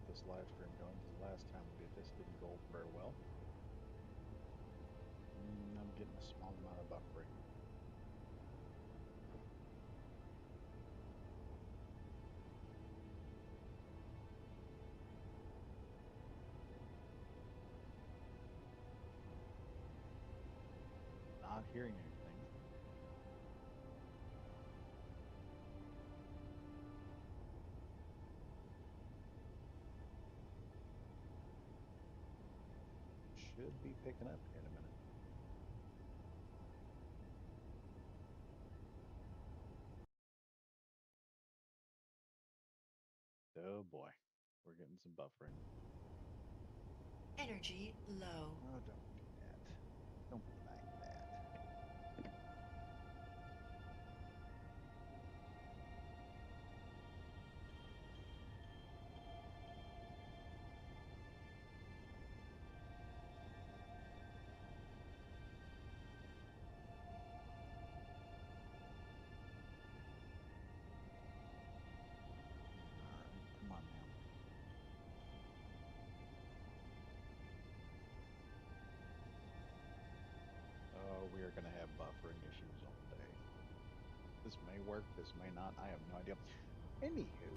this live stream going because the last time we did this didn't go over very well. I'm getting a small amount of buffering. Not hearing anything. Should be picking up here in a minute. Oh boy, we're getting some buffering. Energy low. Oh, don't do that. Don't be like that. All right, come on now. Oh, we are going to have buffering issues all day. This may work, this may not. I have no idea. Anywho,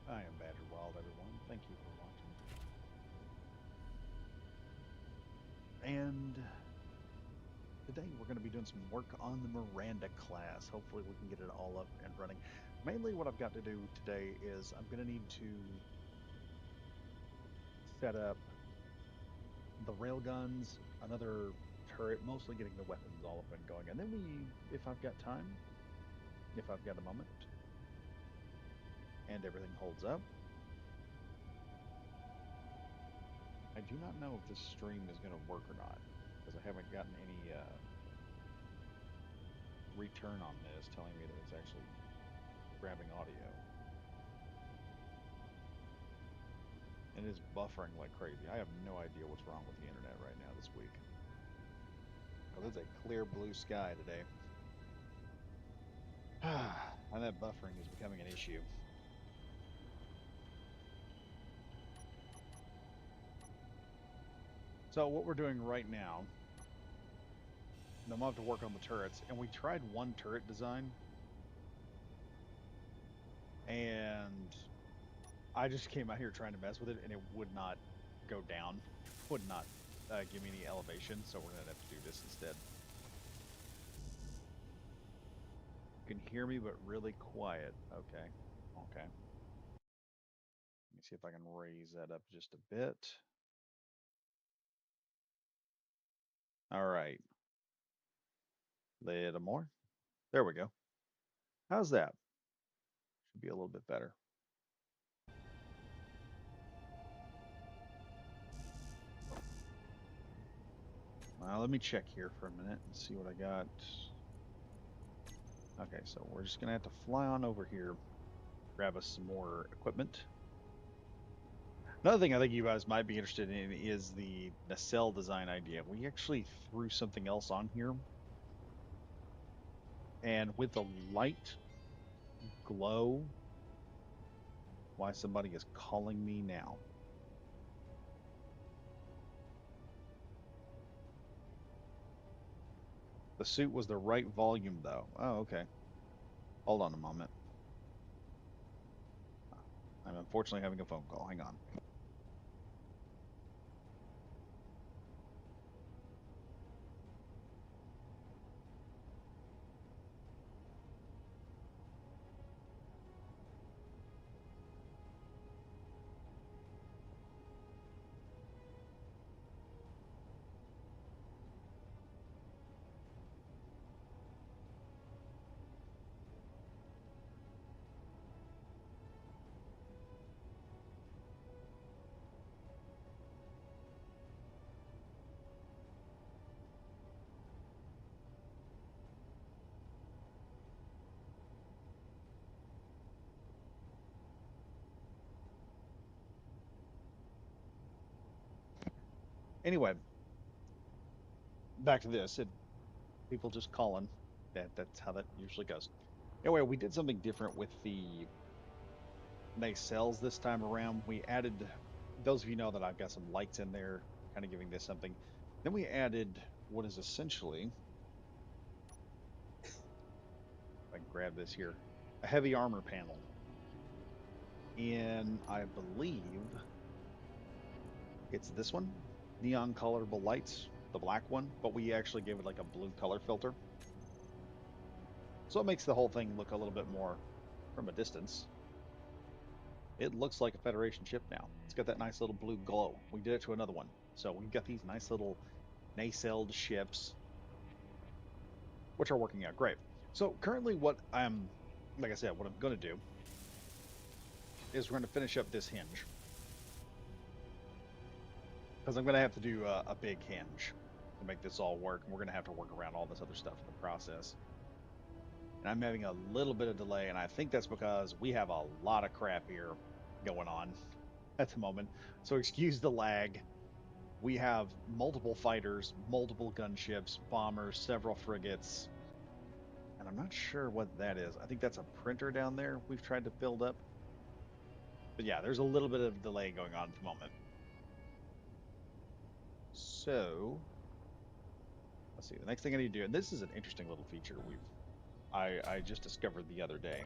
I am Badger Wild, everyone. Thank you for watching. And today we're going to be doing some work on the Meranda class. Hopefully we can get it all up and running. Mainly what I've got to do today is I'm going to need to set up the railguns, another turret, mostly getting the weapons all up and going. And then if I've got time, if I've got a moment, and everything holds up, I do not know if this stream is going to work or not because I haven't gotten any return on this telling me that it's actually grabbing audio. And it is buffering like crazy. I have no idea what's wrong with the internet right now this week. Well, it's a clear blue sky today. And that buffering is becoming an issue. So what we're doing right now, I'm gonna have to work on the turrets, and we tried one turret design, and I just came out here trying to mess with it, and it would not go down, would not give me any elevation. So we're gonna have to do this instead. You can hear me, but really quiet. Okay, okay. Let me see if I can raise that up just a bit. All right, little more. There we go. How's that? Should be a little bit better. Let me check here for a minute and see what I got. Okay, so we're just gonna have to fly on over here, grab us some more equipment. Another thing I think you guys might be interested in is the nacelle design idea. We actually threw something else on here, and with the light glow, why somebody is calling me now. The suit was the right volume though. Oh, okay. Hold on a moment. I'm unfortunately having a phone call. Hang on. Anyway, back to this. People just calling. That's how that usually goes. Anyway, we did something different with the nacelles this time around. We added, those of you know that I've got some lights in there, kind of giving this something. Then we added what is essentially, if I can grab this here, a heavy armor panel. In, I believe, it's this one, neon colorable lights, the black one, but we actually gave it like a blue color filter. So it makes the whole thing look a little bit more from a distance. It looks like a Federation ship now. It's got that nice little blue glow. We did it to another one. So we've got these nice little nacelled ships, which are working out great. So currently what I'm, like I said, what I'm going to do is we're going to finish up this hinge. Because I'm going to have to do a big hinge to make this all work. And we're going to have to work around all this other stuff in the process. And I'm having a little bit of delay, and I think that's because we have a lot of crap here going on at the moment. So excuse the lag. We have multiple fighters, multiple gunships, bombers, several frigates, and I'm not sure what that is. I think that's a printer down there we've tried to build up. But yeah, there's a little bit of delay going on at the moment. So let's see. The next thing I need to do, and this is an interesting little feature I just discovered the other day.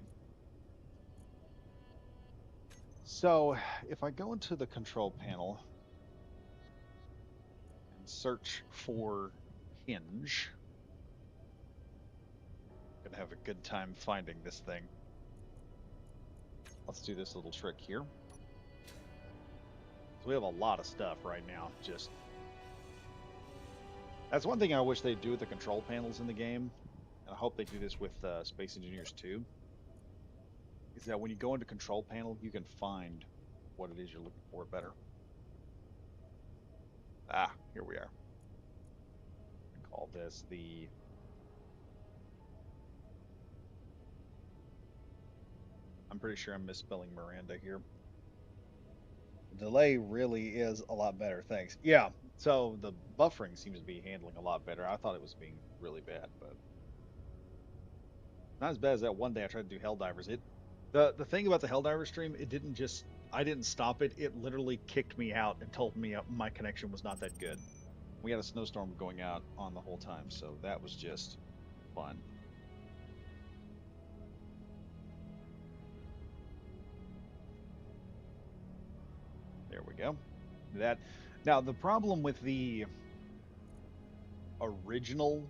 So if I go into the control panel and search for hinge, I'm gonna have a good time finding this thing. Let's do this little trick here. So we have a lot of stuff right now. Just that's one thing I wish they'd do with the control panels in the game, and I hope they do this with Space Engineers too. Is that when you go into control panel, you can find what it is you're looking for better. Ah, here we are. We call this the. I'm pretty sure I'm misspelling Meranda here. The delay really is a lot better. Thanks. Yeah. So the buffering seems to be handling a lot better. I thought it was being really bad, but not as bad as that one day I tried to do Helldivers. The thing about the Helldiver stream, it didn't just I didn't stop it. It literally kicked me out and told me my connection was not that good. We had a snowstorm going out on the whole time, so that was just fun. There we go. That now the problem with the original.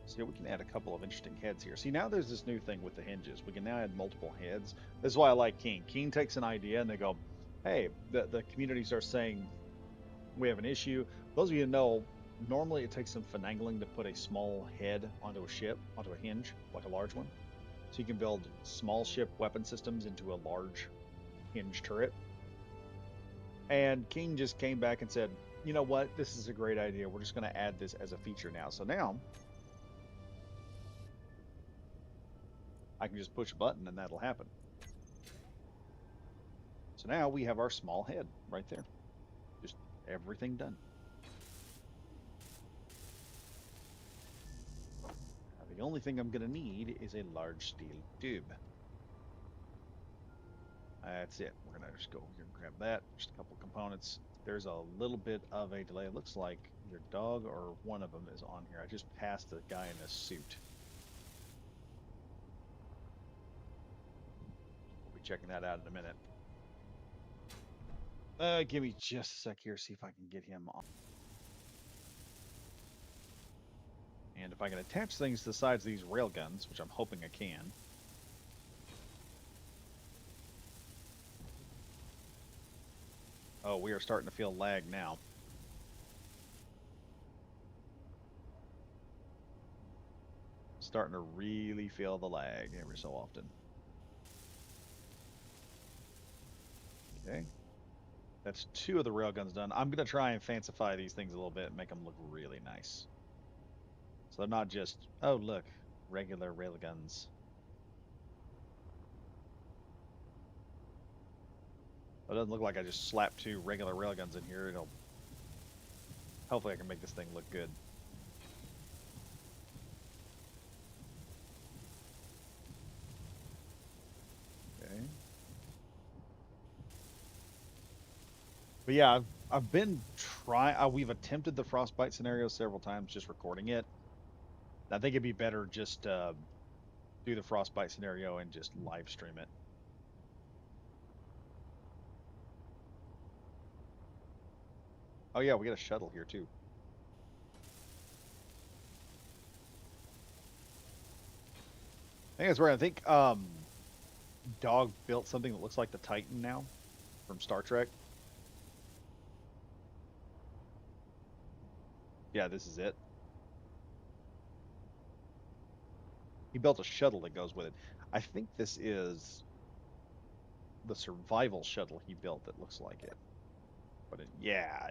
See, we can add a couple of interesting heads here. See, now there's this new thing with the hinges. We can now add multiple heads. This is why I like Keen. Keen takes an idea and they go, hey, the community starts saying we have an issue. Those of you who know, normally it takes some finagling to put a small head onto a ship, onto a hinge, like a large one. So you can build small ship weapon systems into a large hinge turret. And King just came back and said, you know what? This is a great idea. We're just going to add this as a feature now. So now I can just push a button and that'll happen. So now we have our small head right there. Just everything done. Now, the only thing I'm going to need is a large steel tube. That's it. We're going to just go over here and grab that. Just a couple components. There's a little bit of a delay. It looks like your dog or one of them is on here. I just passed a guy in a suit. We'll be checking that out in a minute. Give me just a sec here, see if I can get him on. And if I can attach things to the sides of these railguns, which I'm hoping I can. Oh, we are starting to feel lag now. Starting to really feel the lag every so often. Okay. That's two of the railguns done. I'm going to try and fancify these things a little bit and make them look really nice. So they're not just, oh, look, regular railguns. It doesn't look like I just slapped two regular railguns in here. Hopefully I can make this thing look good. But yeah, I've been trying. We've attempted the frostbite scenario several times, just recording it. I think it'd be better just do the frostbite scenario and just live stream it. Oh yeah, we got a shuttle here too. I think that's where I think Dog built something that looks like the Titan now from Star Trek. Yeah, this is it. He built a shuttle that goes with it. I think this is the survival shuttle he built that looks like it. But yeah,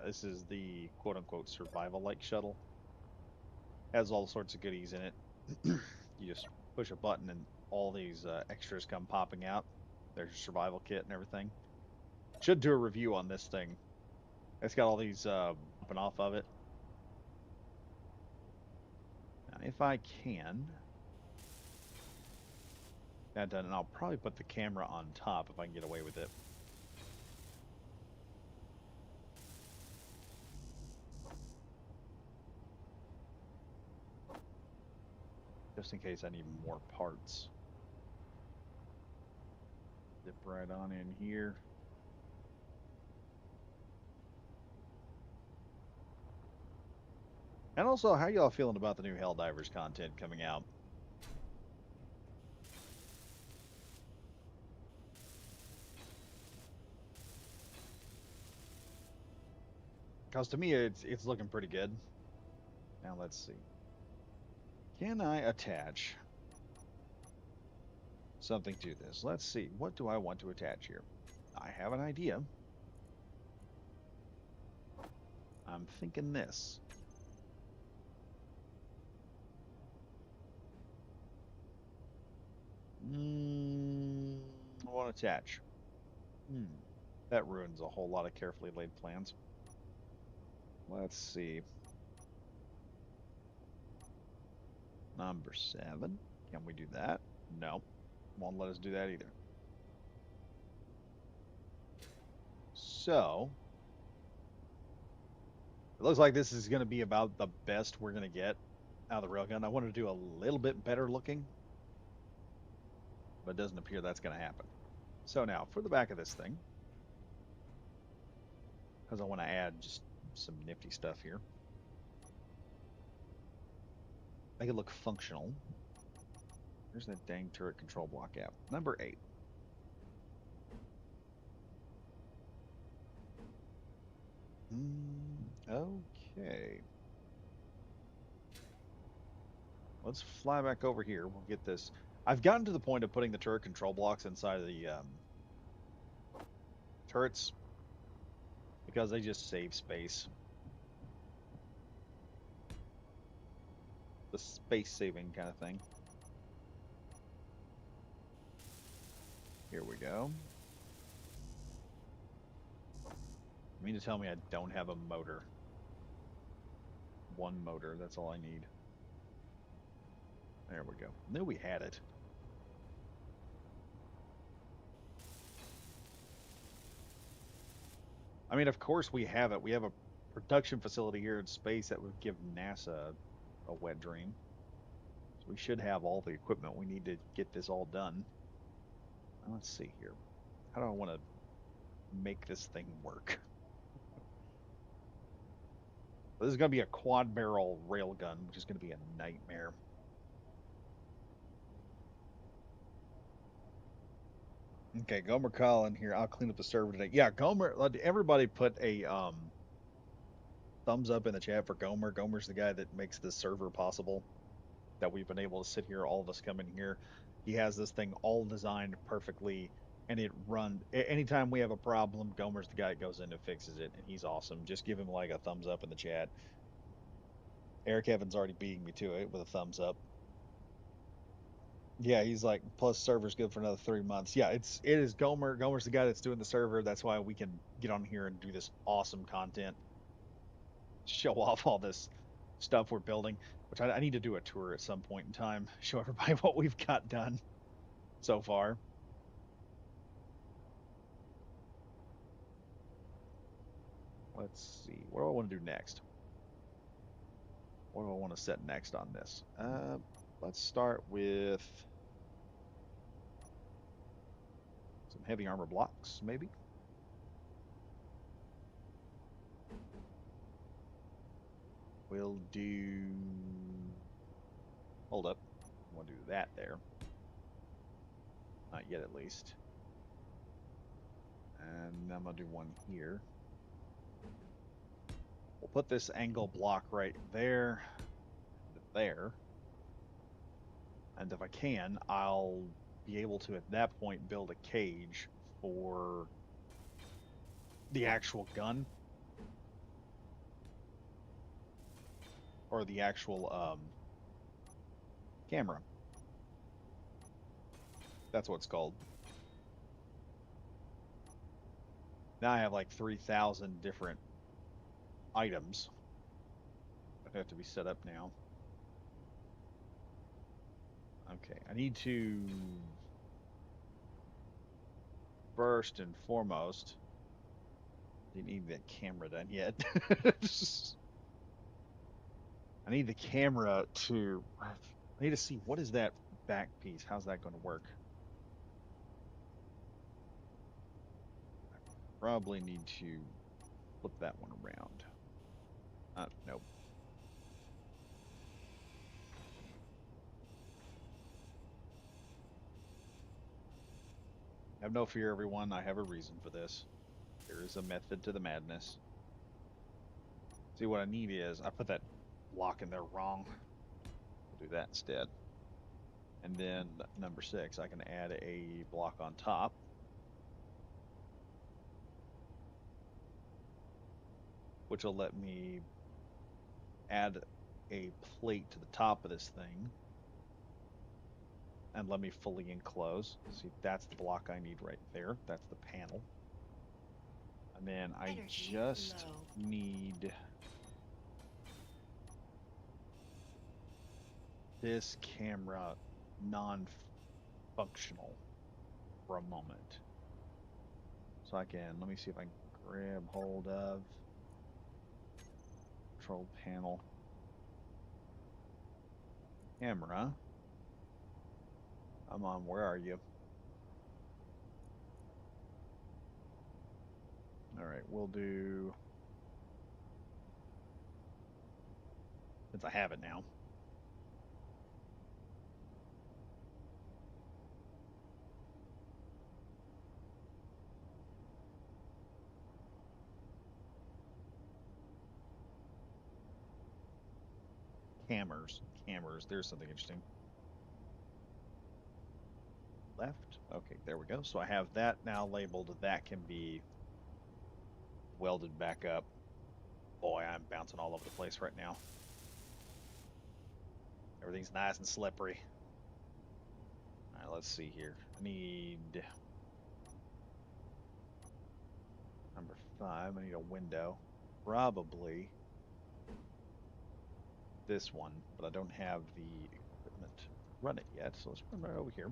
this is the quote unquote survival like shuttle. Has all sorts of goodies in it. You just push a button and all these extras come popping out. There's your survival kit and everything. Should do a review on this thing. It's got all these popping off of it. Now, if I can, that done, and I'll probably put the camera on top if I can get away with it. Just in case I need more parts. Zip right on in here. And also, how y'all feeling about the new Helldivers content coming out? Because to me, it's looking pretty good. Now let's see. Can I attach something to this? Let's see. What do I want to attach here? I have an idea. I'm thinking this. I want to attach. Hmm. That ruins a whole lot of carefully laid plans. Let's see. Number 7. Can we do that? No. Won't let us do that either. So, it looks like this is going to be about the best we're going to get out of the railgun. I wanted to do a little bit better looking, but it doesn't appear that's going to happen. So now, for the back of this thing, because I want to add just some nifty stuff here, make it look functional. There's that dang turret control block app. Number 8. Okay. Let's fly back over here. We'll get this. I've gotten to the point of putting the turret control blocks inside of the turrets because they just save space. The space saving kind of thing. Here we go. You mean to tell me I don't have a motor? One motor, that's all I need. There we go. Knew we had it. I mean, of course we have it. We have a production facility here in space that would give NASA a wet dream. So we should have all the equipment we need to get this all done. Now, let's see here. How do I want to make this thing work? This is going to be a quad barrel railgun, which is going to be a nightmare. Okay, Gomer Collin here. I'll clean up the server today. Yeah, Gomer. Everybody put a thumbs up in the chat for Gomer. Gomer's the guy that makes this server possible. That we've been able to sit here, all of us come in here. He has this thing all designed perfectly, and it runs. Anytime we have a problem, Gomer's the guy that goes in and fixes it, and he's awesome. Just give him like a thumbs up in the chat. Eric Evans already beating me to it with a thumbs up. Yeah, he's like, plus server's good for another 3 months. Yeah, it is Gomer. Gomer's the guy that's doing the server. That's why we can get on here and do this awesome content, show off all this stuff we're building, which I need to do a tour at some point in time, show everybody what we've got done so far. let's see. What do I want to do next? What do I want to set next on this? Let's start with some heavy armor blocks, maybe. We'll do. Hold up. We'll do that there. Not yet, at least. And I'm gonna do one here. We'll put this angle block right there and there. And if I can, I'll be able to, at that point, build a cage for the actual gun or the actual camera. That's what it's called. Now I have like 3,000 different items that have to be set up now. Okay, I need to first and foremost, didn't need that camera done yet. I need the camera to, I need to see what is that back piece? How's that going to work? I probably need to flip that one around. Nope. Have no fear, everyone. I have a reason for this. There is a method to the madness. See, what I need is, I put that block in there wrong. We'll do that instead. And then number 6, I can add a block on top. Which will let me add a plate to the top of this thing. And let me fully enclose. See, that's the block I need right there. That's the panel. And then I just need this camera non-functional for a moment. So I can, let me see if I can grab hold of control panel camera. Come on, where are you? All right, we'll do, since I have it now. Cameras. There's something interesting. Left. Okay, there we go. So I have that now labeled. That can be welded back up. Boy, I'm bouncing all over the place right now. Everything's nice and slippery. All right, let's see here. I need number 5. I need a window. Probably this one, but I don't have the equipment to run it yet. So let's run right over here.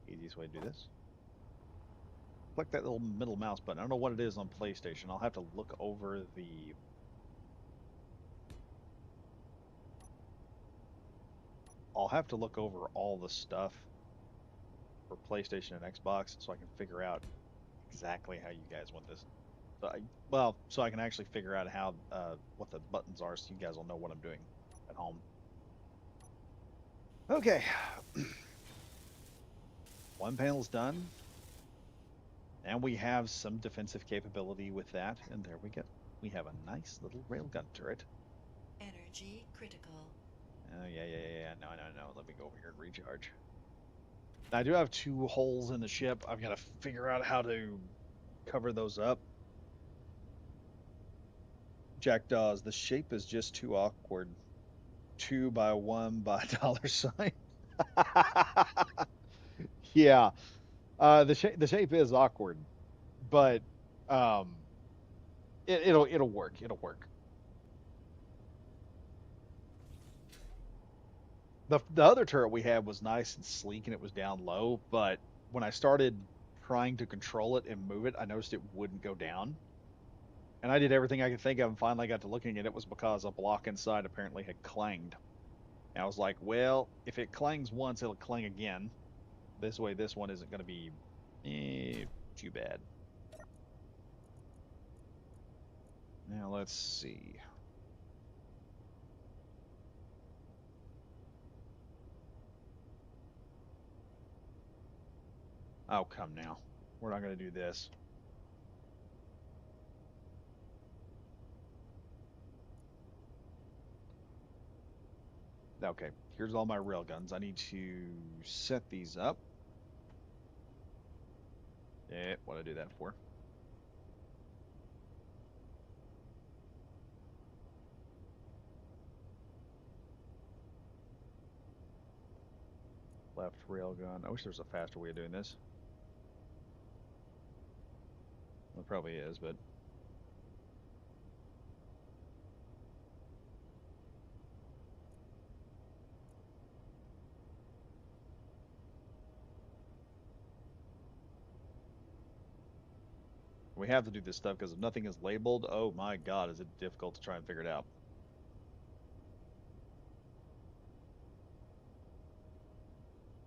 Easiest way to do this. Click that little middle mouse button. I don't know what it is on PlayStation. I'll have to look over the all the stuff for PlayStation and Xbox so I can figure out exactly how you guys want this. So I can actually figure out how what the buttons are, so you guys will know what I'm doing at home. Okay, one panel's done, and we have some defensive capability with that. And there we go. We have a nice little railgun turret. Energy critical. Oh yeah. No. Let me go over here and recharge. I do have 2 holes in the ship. I've got to figure out how to cover those up. Jack Dawes, the shape is just too awkward. 2 by 1 by dollar sign. Yeah, the shape is awkward, but um, it'll work. It'll work. The other turret we had was nice and sleek and it was down low, but when I started trying to control it and move it, I noticed it wouldn't go down. And I did everything I could think of and finally got to looking at it was because a block inside apparently had clanged. And I was like, well, if it clangs once, it'll clang again. This way, this one isn't going to be too bad. Now, let's see. Oh, come now. We're not going to do this. Okay, here's all my railguns. I need to set these up. What did I do that for? Left railgun. I wish there was a faster way of doing this. Well, it probably is, but we have to do this stuff because if nothing is labeled, oh my god, is it difficult to try and figure it out.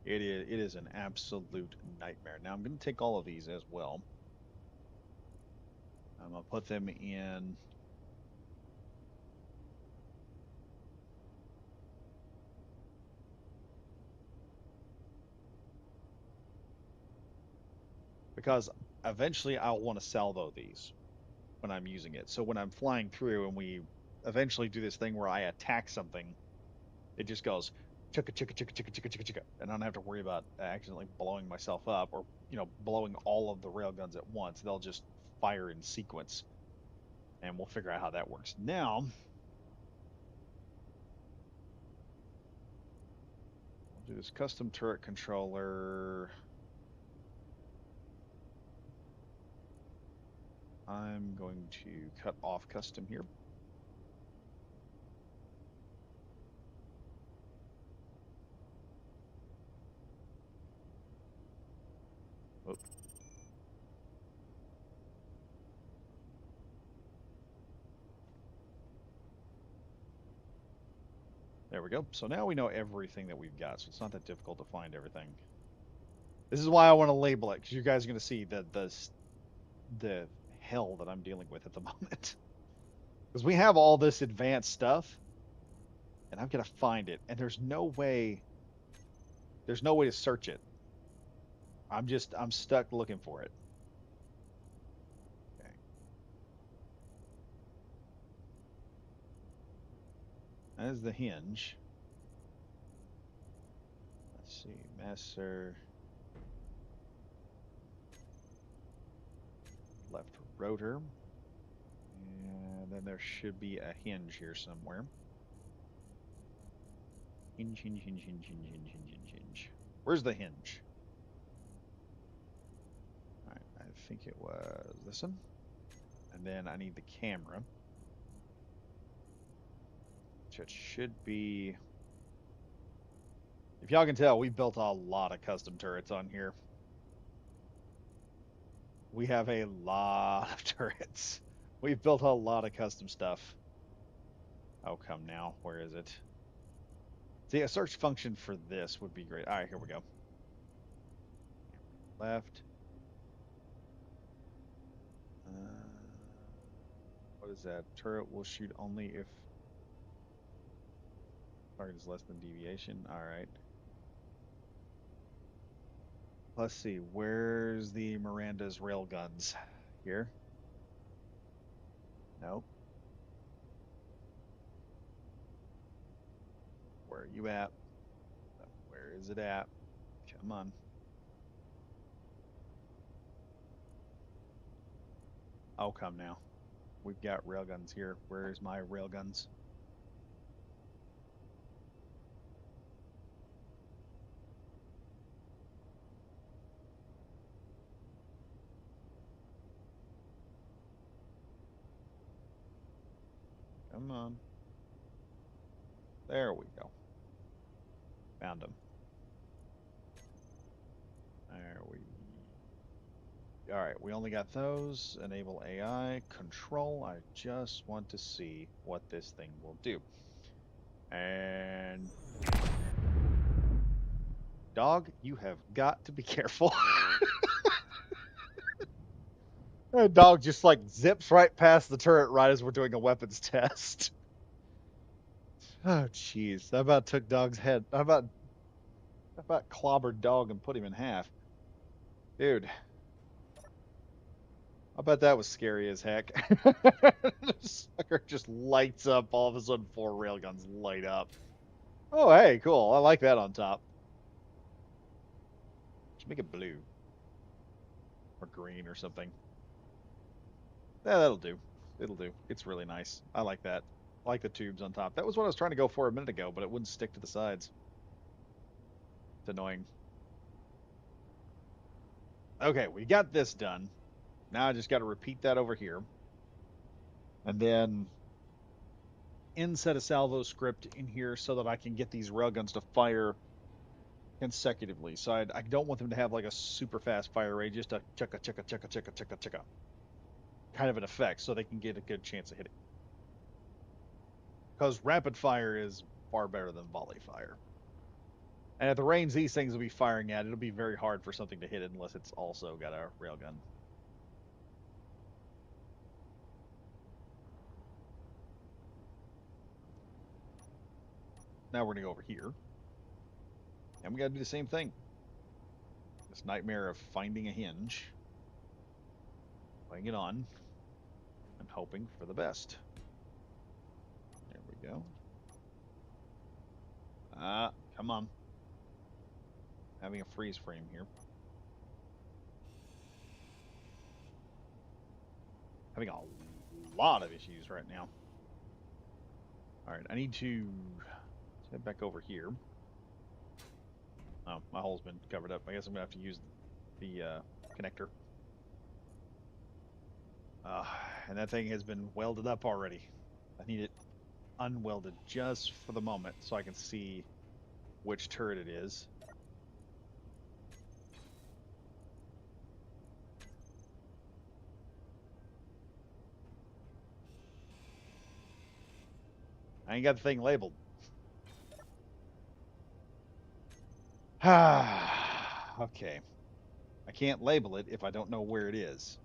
It is an absolute nightmare. Now I'm going to take all of these as well. I'm going to put them in because eventually I'll want to salvo these when I'm using it. So when I'm flying through and we eventually do this thing where I attack something, it just goes chicka chicka chicka chicka chicka chicka chicka, and I don't have to worry about accidentally blowing myself up or blowing all of the railguns at once. They'll just fire in sequence, and we'll figure out how that works. Now, I'll do this custom turret controller. I'm going to cut off custom here. Oh, there we go. So now we know everything that we've got, so it's not that difficult to find everything. This is why I want to label it, because you guys are going to see the hell that I'm dealing with at the moment. Because we have all this advanced stuff, and I've got to find it, and there's no way to search it. I'm stuck looking for it. Okay. That is the hinge. Let's see, master left rotor. And then there should be a hinge here somewhere. Hinge, hinge, hinge, hinge, hinge, hinge, hinge, hinge, hinge. Where's the hinge? All right, I think it was this one. And then I need the camera, which it should be. If y'all can tell, we built a lot of custom turrets on here. We have a lot of turrets. We've built a lot of custom stuff. Oh, come now. Where is it? See, a search function for this would be great. All right, here we go. Left. What is that? Turret will shoot only if target is less than deviation. All right. Let's see. Where's the Miranda's railguns? Here? Nope. Where are you at? Where is it at? Come on. Oh, come now. We've got railguns here. Where's my railguns? Come on. There we go. Found them. There we All right, we only got those. Enable AI control. I just want to see what this thing will do. And dog, you have got to be careful. That dog just like zips right past the turret right as we're doing a weapons test. Oh, jeez. I about took dog's head. I about clobbered dog and put him in half. Dude, I bet that was scary as heck. Sucker just lights up. All of a sudden, 4 railguns light up. Oh, hey, cool. I like that on top. Let's make it blue or green or something. Yeah, that'll do. It'll do. It's really nice. I like that. I like the tubes on top. That was what I was trying to go for a minute ago, but it wouldn't stick to the sides. It's annoying. Okay, we got this done. Now I just got to repeat that over here. And then inset a salvo script in here so that I can get these railguns to fire consecutively. So I don't want them to have like a super fast fire rate, just a chicka chicka chicka chicka chicka chicka kind of an effect so they can get a good chance of hitting. Because rapid fire is far better than volley fire. And at the range these things will be firing at, it'll be very hard for something to hit it unless it's also got a railgun. Now we're going to go over here. And we got to do the same thing. This nightmare of finding a hinge, putting it on, and hoping for the best. There we go. Come on. Having a freeze frame here. Having a lot of issues right now. All right, I need to head back over here. Oh, my hole's been covered up. I guess I'm gonna have to use the connector. Uh, and that thing has been welded up already. I need it unwelded just for the moment so I can see which turret it is. I ain't got the thing labeled. Okay. I can't label it if I don't know where it is.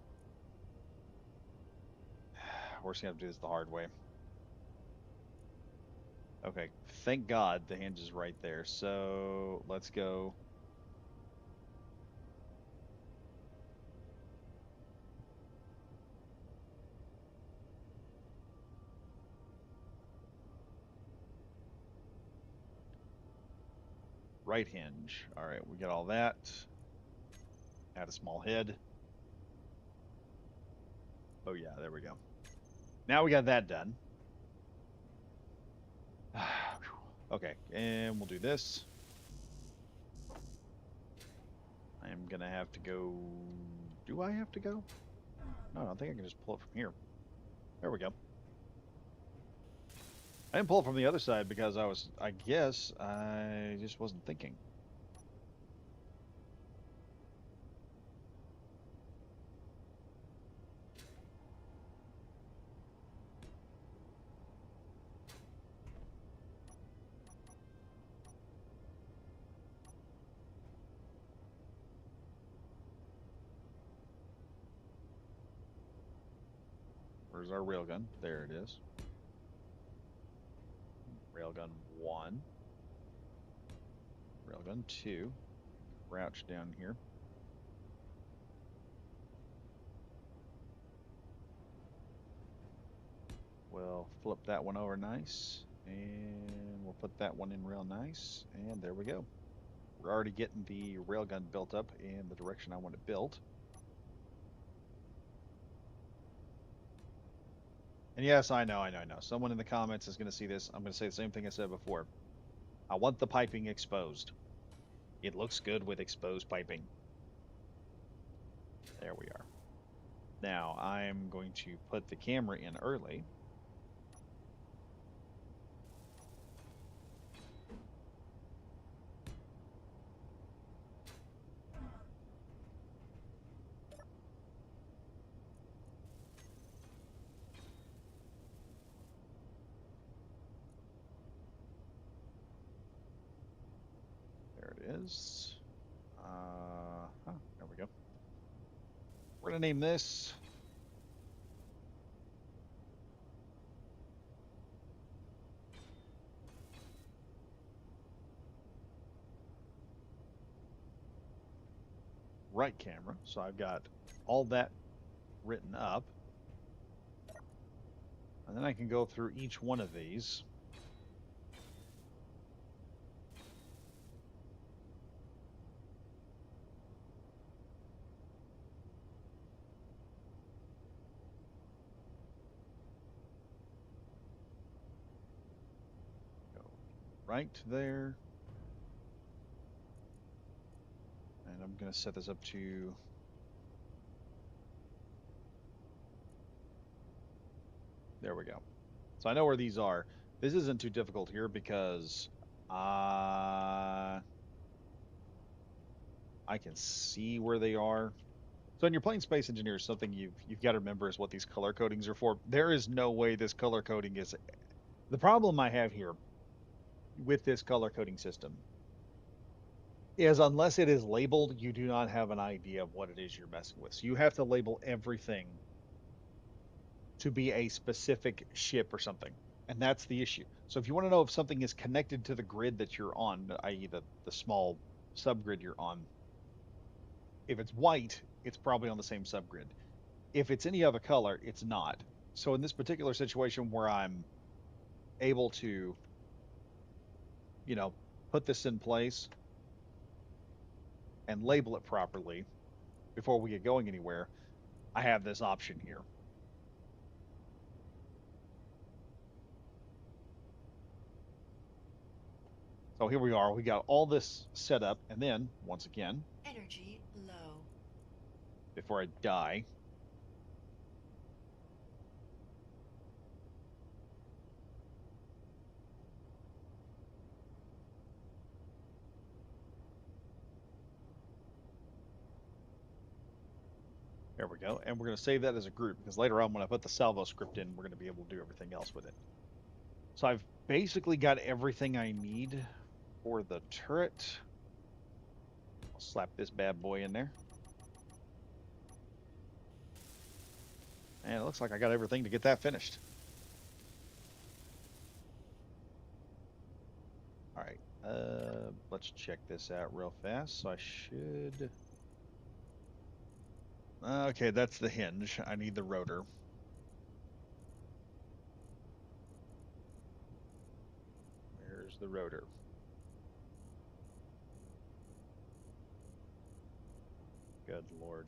We're just gonna have to do this the hard way. Okay, thank God the hinge is right there. So let's go. Right hinge. All right, we got all that. Add a small head. Oh yeah, there we go. Now we got that done. Okay, and we'll do this. I am gonna have to go. Do I have to go? No, I think I can just pull it from here. There we go. I didn't pull it from the other side because I guess I just wasn't thinking. Where's our railgun? There it is. Railgun 1. Railgun 2. Crouch down here. We'll flip that one over nice. And we'll put that one in real nice. And there we go. We're already getting the railgun built up in the direction I want it built. And yes, I know. Someone in the comments is going to see this. I'm going to say the same thing I said before. I want the piping exposed. It looks good with exposed piping. There we are. Now, I'm going to put the camera in early. is. There we go. We're gonna name this right camera. So I've got all that written up, and then I can go through each one of these. Go right there, and I'm gonna set this up to. There we go. So I know where these are. This isn't too difficult here because uh, I can see where they are. So when you're playing Space Engineers, something you've got to remember is what these color codings are for. There is no way this color coding is the problem I have here with this color coding system is unless it is labeled, you do not have an idea of what it is you're messing with. So you have to label everything to be a specific ship or something. And that's the issue. So if you want to know if something is connected to the grid that you're on, i.e., the small subgrid you're on, if it's white, it's probably on the same subgrid. If it's any other color, it's not. So in this particular situation where I'm able to, you know, put this in place and label it properly before we get going anywhere, I have this option here. So here we are. We got all this set up. And then, once again, Energy low. before I die, there we go. And we're going to save that as a group because later on, when I put the salvo script in, we're going to be able to do everything else with it. So I've basically got everything I need for the turret. I'll slap this bad boy in there. And it looks like I got everything to get that finished. All right. Let's check this out real fast. So I should. Okay, that's the hinge. I need the rotor. Where's the rotor? Good Lord.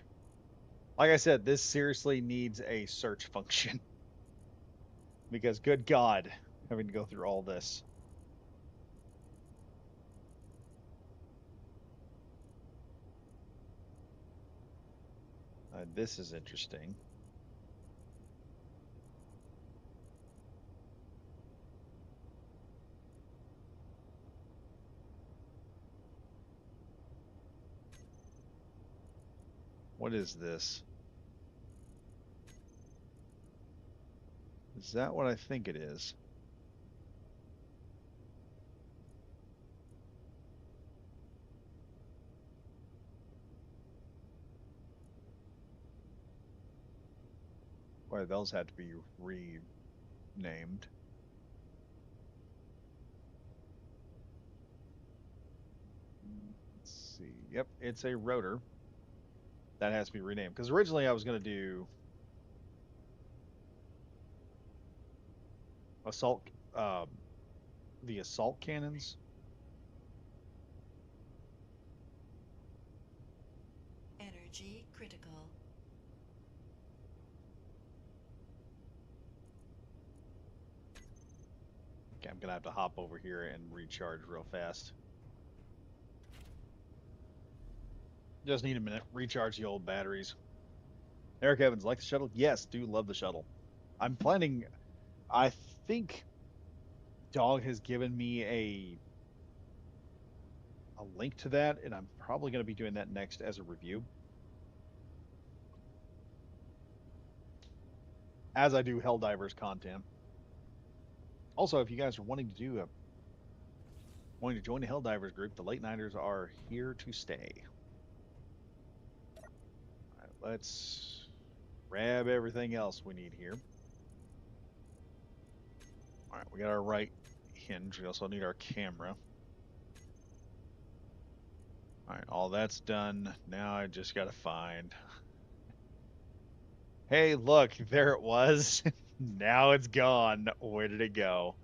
Like I said, this seriously needs a search function because good God, having to go through all this. This is interesting. What is this? Is that what I think it is? Why those had to be renamed. Let's see. Yep, it's a rotor that has to be renamed because originally I was going to do assault, the assault cannons. Energy critical. Okay, I'm gonna have to hop over here and recharge real fast. Just need a minute. Recharge the old batteries. Eric Evans, like the shuttle? Yes, do love the shuttle. I'm planning. I think Dog has given me a link to that, and I'm probably going to be doing that next as a review, as I do Helldivers content. Also, if you guys are wanting to do Going to join the Helldivers group. The late nighters are here to stay. All right, let's grab everything else we need here. All right, we got our right hinge. We also need our camera. All right, all that's done. Now I just got to find. Hey, look, there it was. Now it's gone. Where did it go?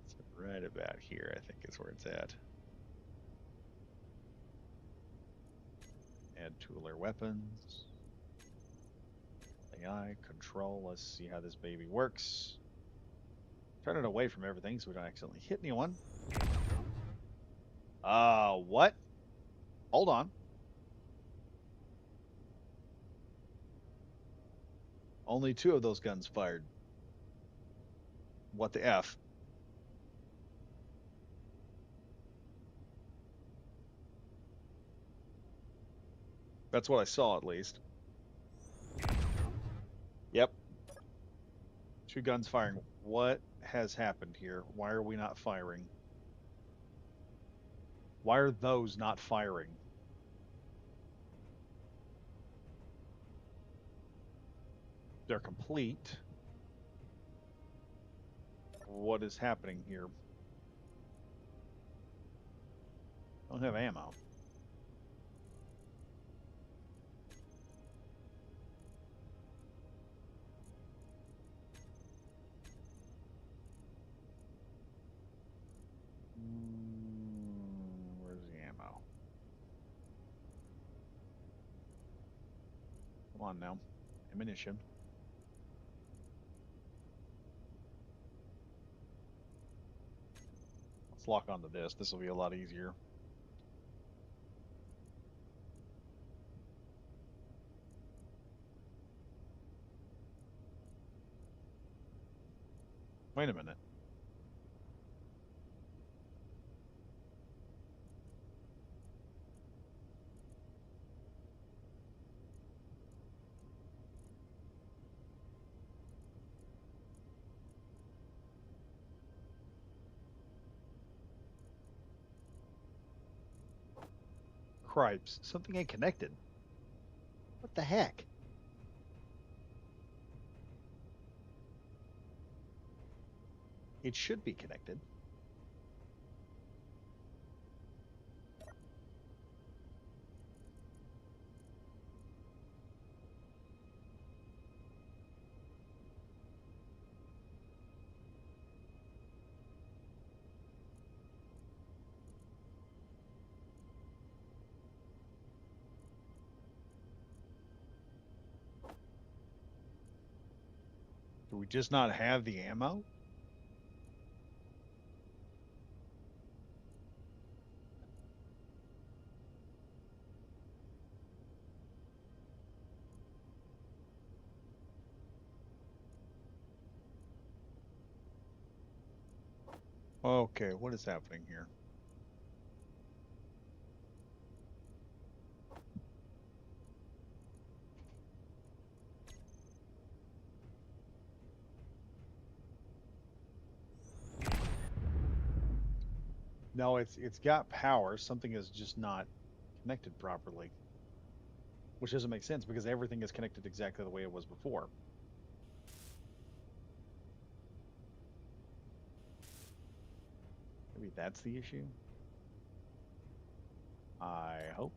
It's right about here, I think is where it's at. Add tool or weapons. AI control. Let's see how this baby works. Turn it away from everything so we don't accidentally hit anyone. What? Hold on. Only two of those guns fired. What the F? That's what I saw at least. Yep. Two guns firing. What has happened here? Why are we not firing? Why are those not firing? They're complete. What is happening here? Don't have ammo. Where's the ammo? Come on now. Ammunition. Let's lock onto this. This will be a lot easier. Wait a minute. Cripes. Something ain't connected. What the heck? It should be connected. Do we just not have the ammo? Okay, what is happening here? No, it's got power. Something is just not connected properly, which doesn't make sense because everything is connected exactly the way it was before. Maybe that's the issue. I hope.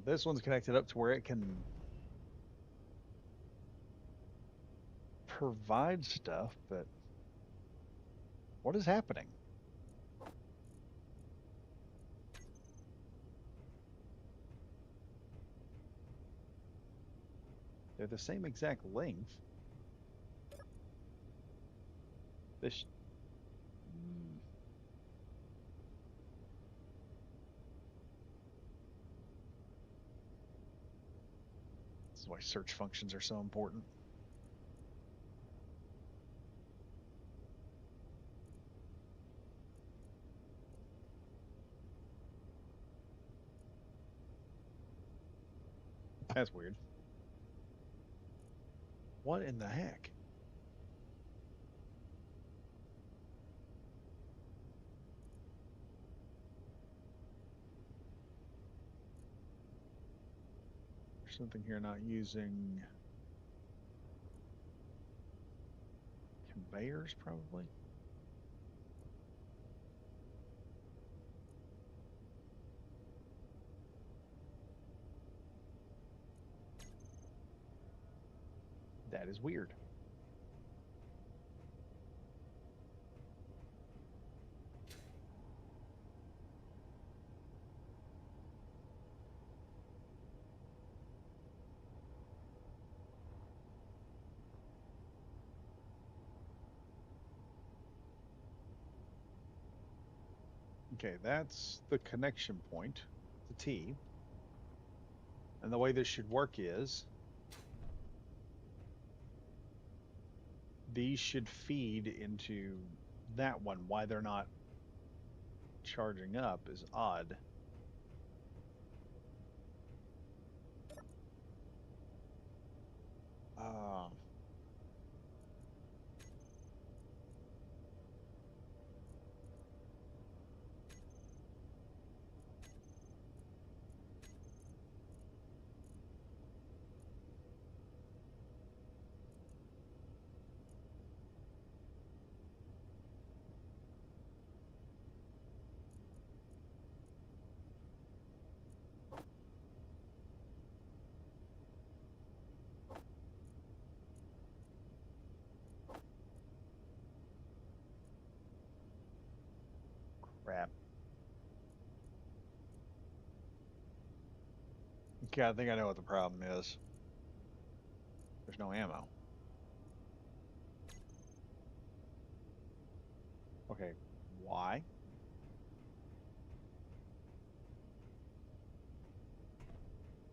This one's connected up to where it can provide stuff, but what is happening? They're the same exact length. This, mm, this is why search functions are so important. That's weird. What in the heck? There's something here not using conveyors, probably. That is weird. Okay, that's the connection point, the T. And the way this should work is these should feed into that one. Why they're not charging up is odd. Uh, Crap. Okay, I think I know what the problem is. There's no ammo. Okay, why?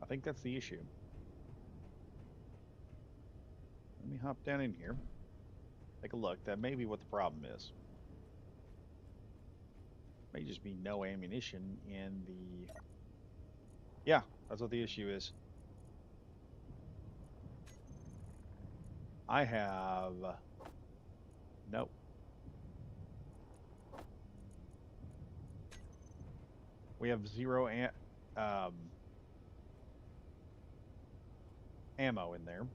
I think that's the issue. Let me hop down in here. Take a look. That may be what the problem is. May just be no ammunition in the... Yeah, that's what the issue is. I have... Nope. We have zero ammo in there.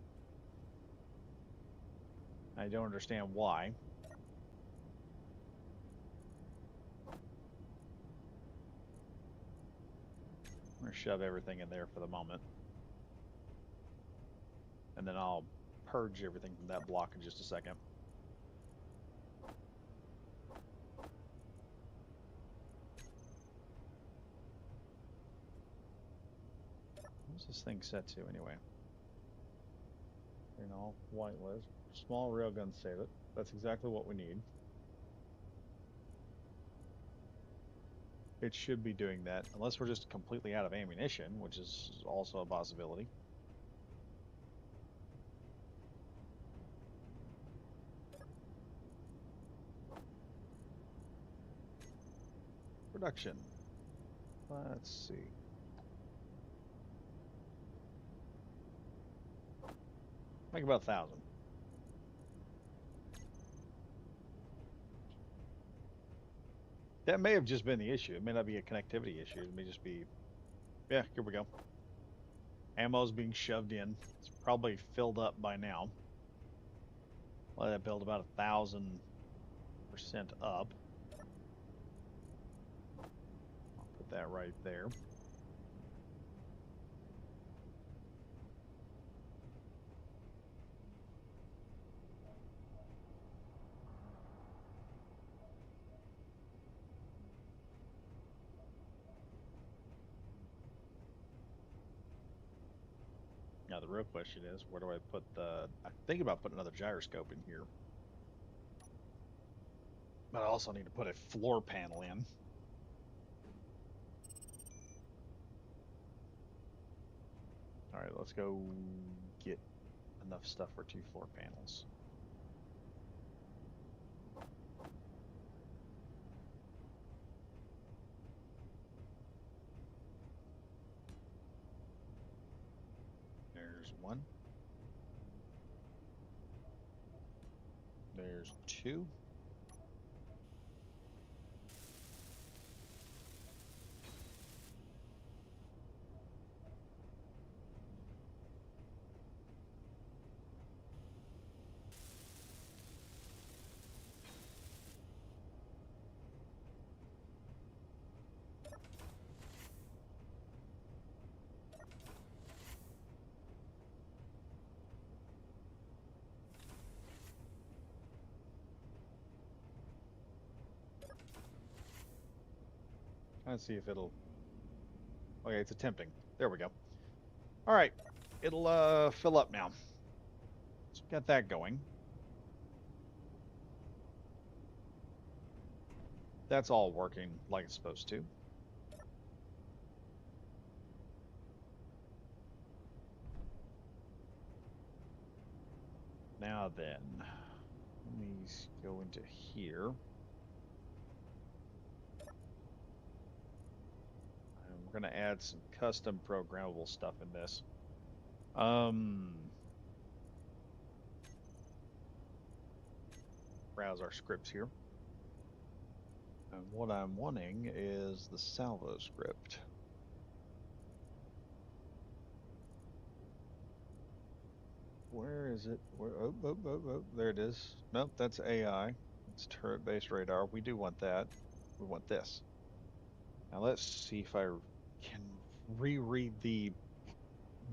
I don't understand why. I'm going to shove everything in there for the moment. And then I'll purge everything from that block in just a second. What's this thing set to anyway? You know, white list. Small railgun save it. That's exactly what we need. It should be doing that, unless we're just completely out of ammunition, which is also a possibility. Production. Let's see. Make about 1,000. That may have just been the issue. It may not be a connectivity issue. It may just be, yeah, here we go. Ammo's being shoved in. It's probably filled up by now. Let that build about 1,000% up. I'll put that right there. Now the real question is, where do I put the... I think about putting another gyroscope in here. But I also need to put a floor panel in. All right, let's go get enough stuff for 2 floor panels. one. There's two. Let's see if it'll. Okay, it's attempting. There we go. All right, it'll fill up now. So got that going. That's all working like it's supposed to. Now then, let me go into here. And we're going to add some custom programmable stuff in this. Browse our scripts here. And what I'm wanting is the salvo script. Where is it? Where, oh, there it is. Nope, that's AI. It's turret-based radar. We do want that. We want this. Now let's see if I can reread the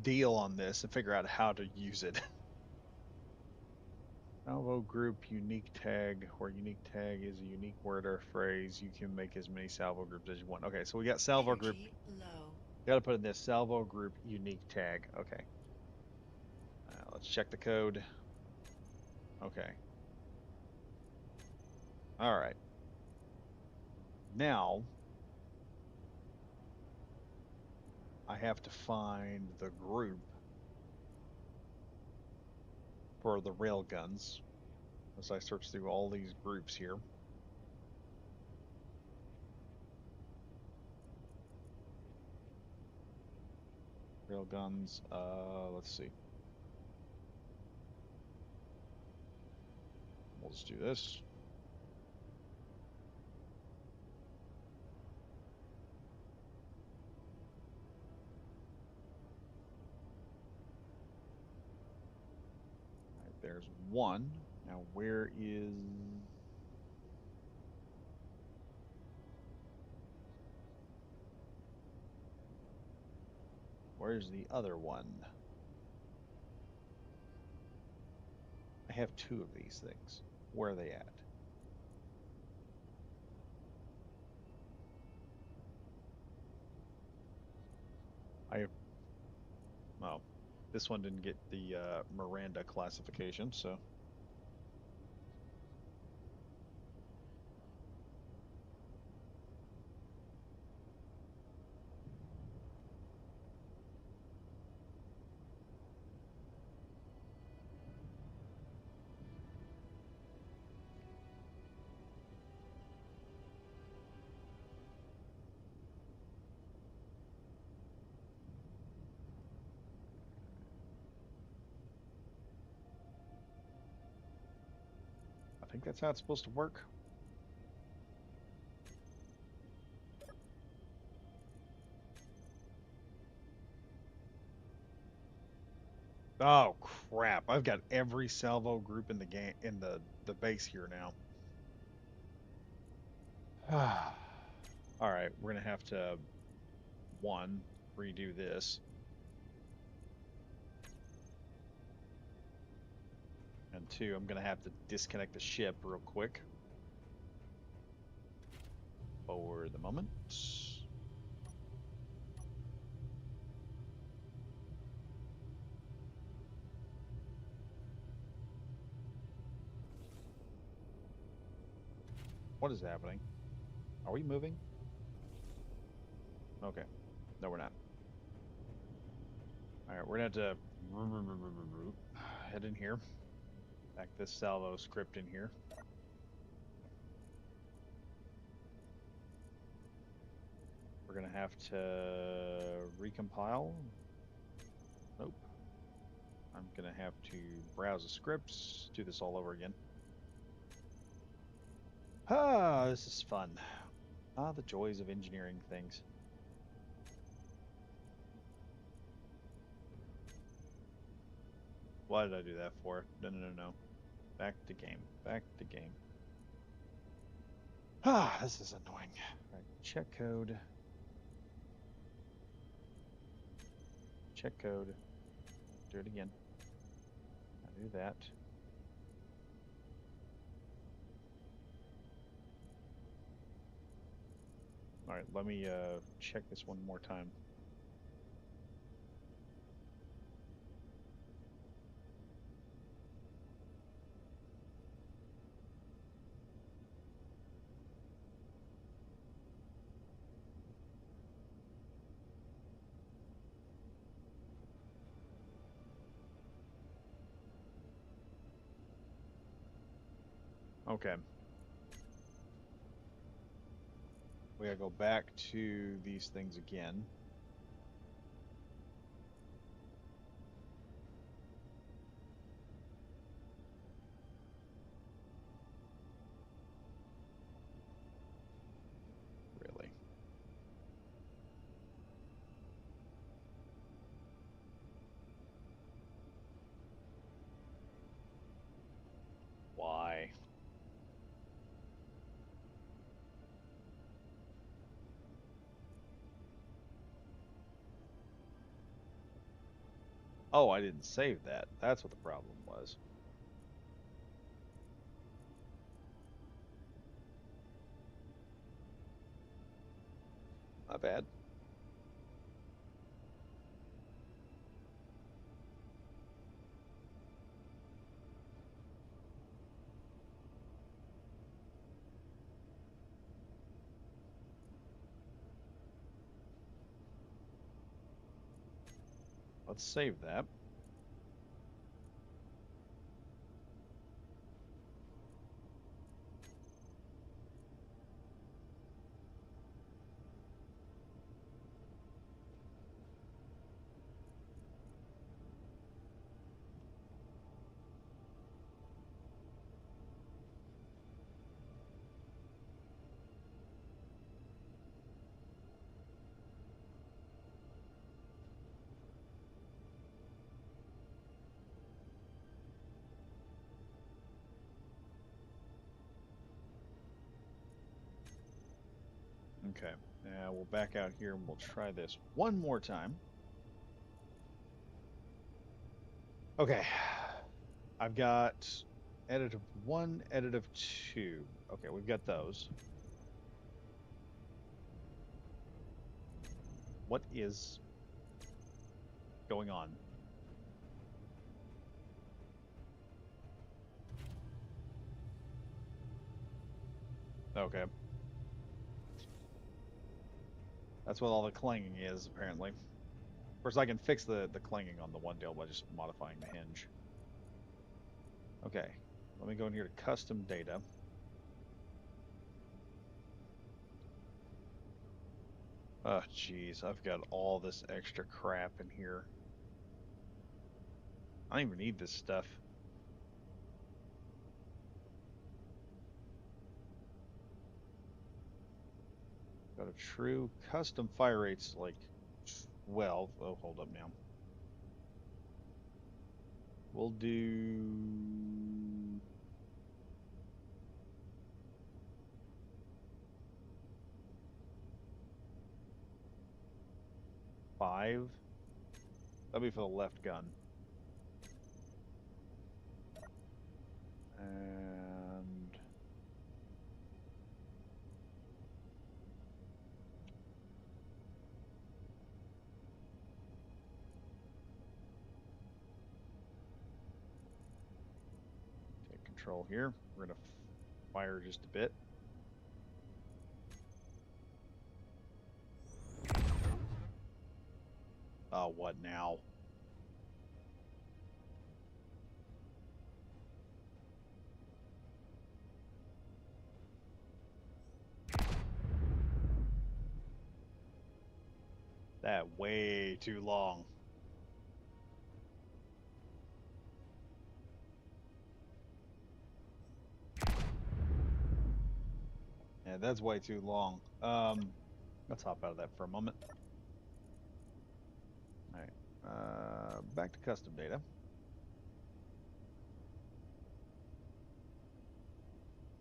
deal on this and figure out how to use it. Salvo group unique tag, where unique tag is a unique word or phrase. You can make as many salvo groups as you want. Okay, so we got salvo group. Energy low. Got to put in this salvo group unique tag. Okay. Let's check the code. Okay. All right. Now I have to find the group for the rail guns as I search through all these groups here. Rail guns, let's see. We'll just do this. All right, there's one. Now where's the other one? I have two of these things. Where are they at? I have, oh, this one didn't get the Meranda classification, so I think that's how it's supposed to work. Oh crap! I've got every salvo group in the game in the base here now. All right, we're gonna have to one redo this, and two, I'm gonna have to disconnect the ship real quick for the moment. What is happening? Are we moving? Okay, no, we're not. All right, we're gonna have to head in here, back this salvo script in here. We're gonna have to recompile. Nope. I'm gonna have to browse the scripts, do this all over again. Ah, this is fun. Ah, the joys of engineering things. Why did I do that for? No, no, no, no. Back to game. Back to game. Ah, this is annoying. Right, check code. Check code. Do it again. I do that. All right, let me check this one more time. Okay. We gotta go back to these things again. Really? Why? Oh, I didn't save that. That's what the problem was. My bad. Let's save that. Okay. Now we'll back out here and we'll try this one more time. Okay. I've got edit of one, edit of two. Okay, we've got those. What is going on? Okay. That's what all the clanging is, apparently. Of course, I can fix the clanging on the one deal by just modifying the hinge. Okay. Let me go in here to custom data. Oh, geez. I've got all this extra crap in here. I don't even need this stuff. Got a true custom fire rates like 12. Oh, hold up now. We'll do 5. That'll be for the left gun. And take control here. We're going to fire just a bit. Oh, what now? That way too long. Yeah, that's way too long. Let's hop out of that for a moment. All right. Back to custom data.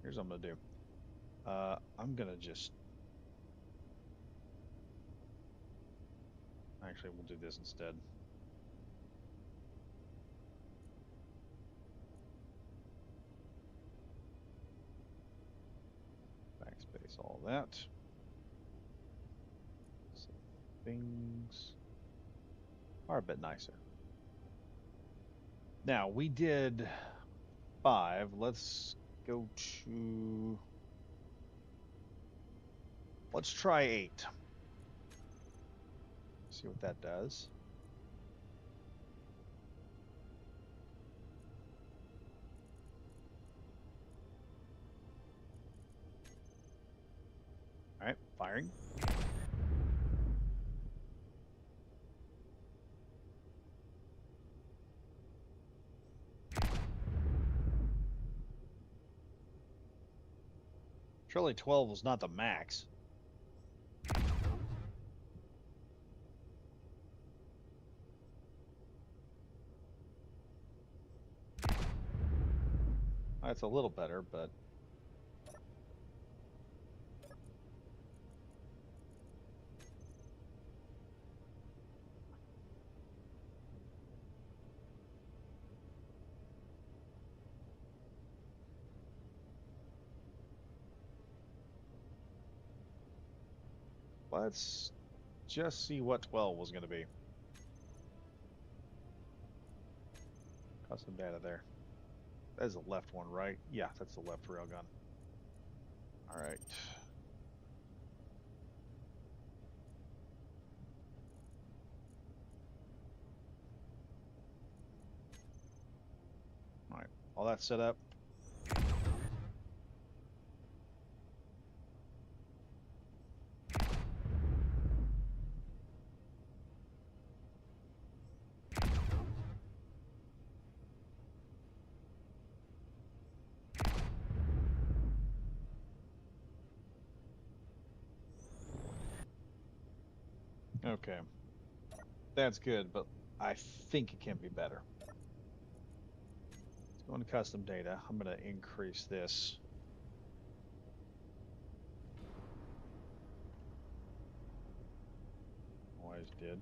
Here's what I'm gonna do. I'm gonna just actually we'll do this instead. Backspace all that. So things are a bit nicer. Now we did 5. Let's go to let's try 8. See what that does. All right, firing. Surely 12 was not the max. That's a little better, but let's just see what 12 was going to be. Custom data there. That's the left one, right? Yeah, that's the left railgun. All right. All right. All that set up. Okay. That's good, but I think it can be better. Let's go into custom data. I'm going to increase this. Always did.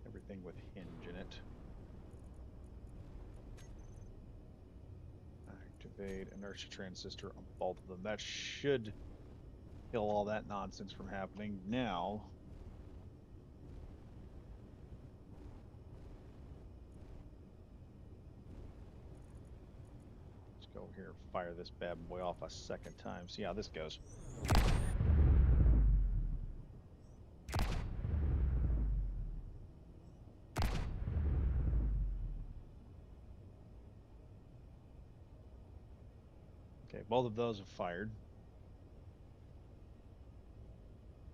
Everything with hinge in it. Activate inertia transistor on both of them. That should kill all that nonsense from happening. Now, let's go here and fire this bad boy off a second time. See how this goes. Okay, both of those have fired.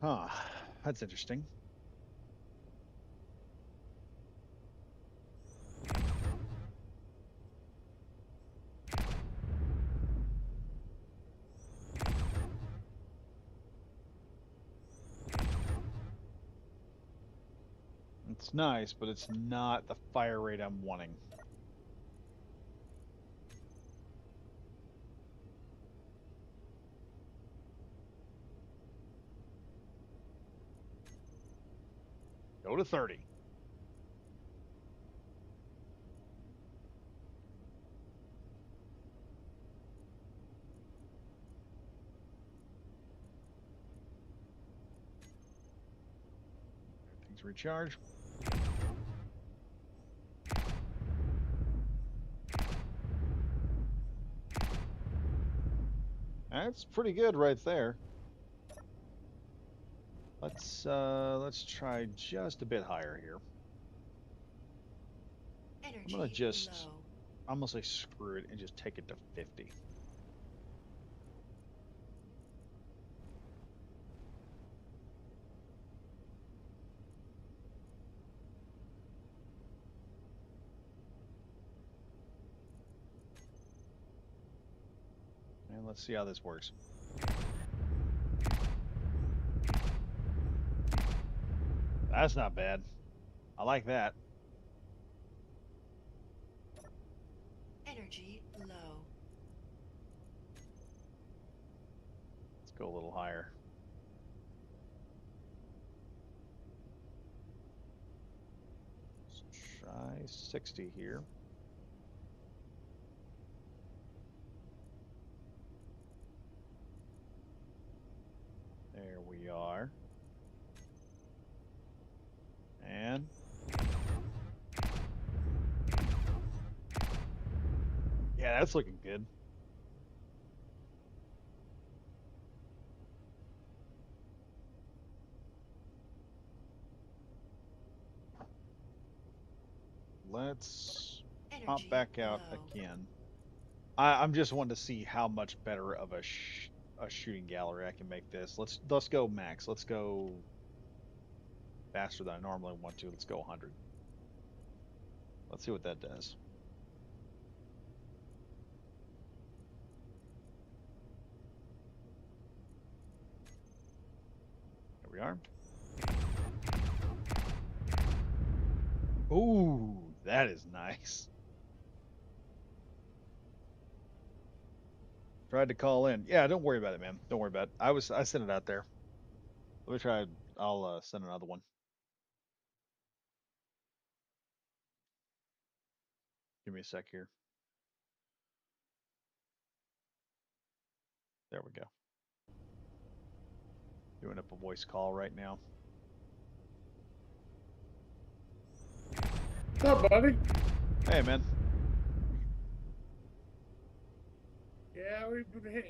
Huh, that's interesting. It's nice, but it's not the fire rate I'm wanting. Go to 30. Everything's recharged. That's pretty good right there. Let's try just a bit higher here. I'm gonna Energy just low. I'm gonna say screw it and just take it to 50. let's see how this works. That's not bad. I like that. Energy low. Let's go a little higher. Let's try 60 here. There we are. And yeah, that's looking good. Let's pop Energy back out low. again. I'm just wanting to see how much better of a shooting gallery I can make this. Let's go max. Let's go faster than I normally want to. Let's go 100. Let's see what that does. There we are. Ooh, that is nice. Tried to call in. Yeah, don't worry about it, man. Don't worry about it. I sent it out there. Let me try. I'll send another one. Give me a sec here. There we go. Doing up a voice call right now. What's up, buddy? Hey, man. Yeah, we've been in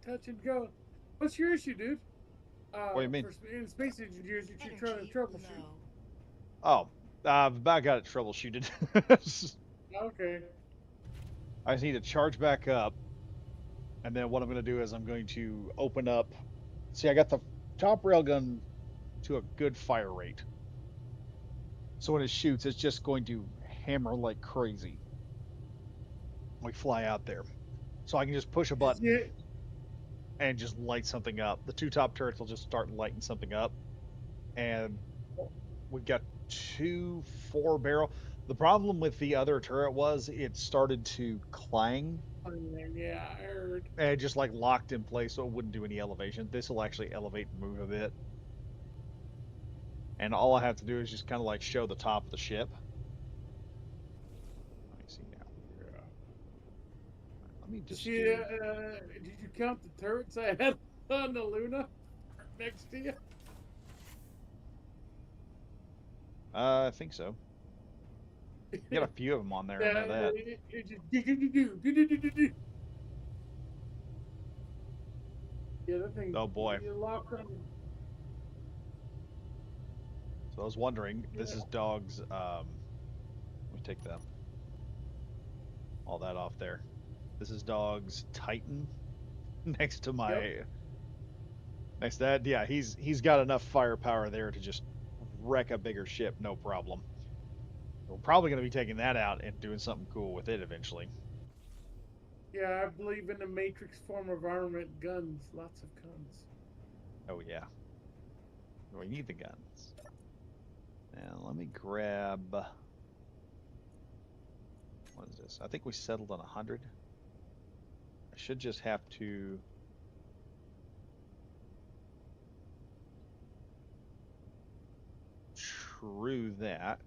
touch and go. What's your issue, dude? What do you mean? For in space engineers, that you're trying to Energy troubleshoot. low. Oh, I've about got it troubleshooted. Okay. I just need to charge back up, and then what I'm going to do is I'm going to open up. See, I got the top railgun to a good fire rate, so when it shoots, it's just going to hammer like crazy. We fly out there, so I can just push a button Yeah. and just light something up. The two top turrets will just start lighting something up, and we've got two 4 barrel. The problem with the other turret was it started to clang Yeah, I heard. and it just like locked in place, so it wouldn't do any elevation. This will actually elevate and move a bit, and all I have to do is just kind of like show the top of the ship. Let me see now. Yeah. Let me just See, do. did you count the turrets I had on the Luna next to you? I think so. You got a few of them on there. I Yeah, know that. it just do. Yeah, that thing Oh boy. you lock on. So I was wondering. This Yeah, is dog's. Let me take the all that off there. This is dog's Titan next to yep. my next to that. Yeah, he's got enough firepower there to just wreck a bigger ship, no problem. We're probably going to be taking that out and doing something cool with it eventually. Yeah, I believe in the Matrix form of armament, guns, lots of guns. Oh yeah, we need the guns. And let me grab. What is this? I think we settled on 100. I should just have to. True that.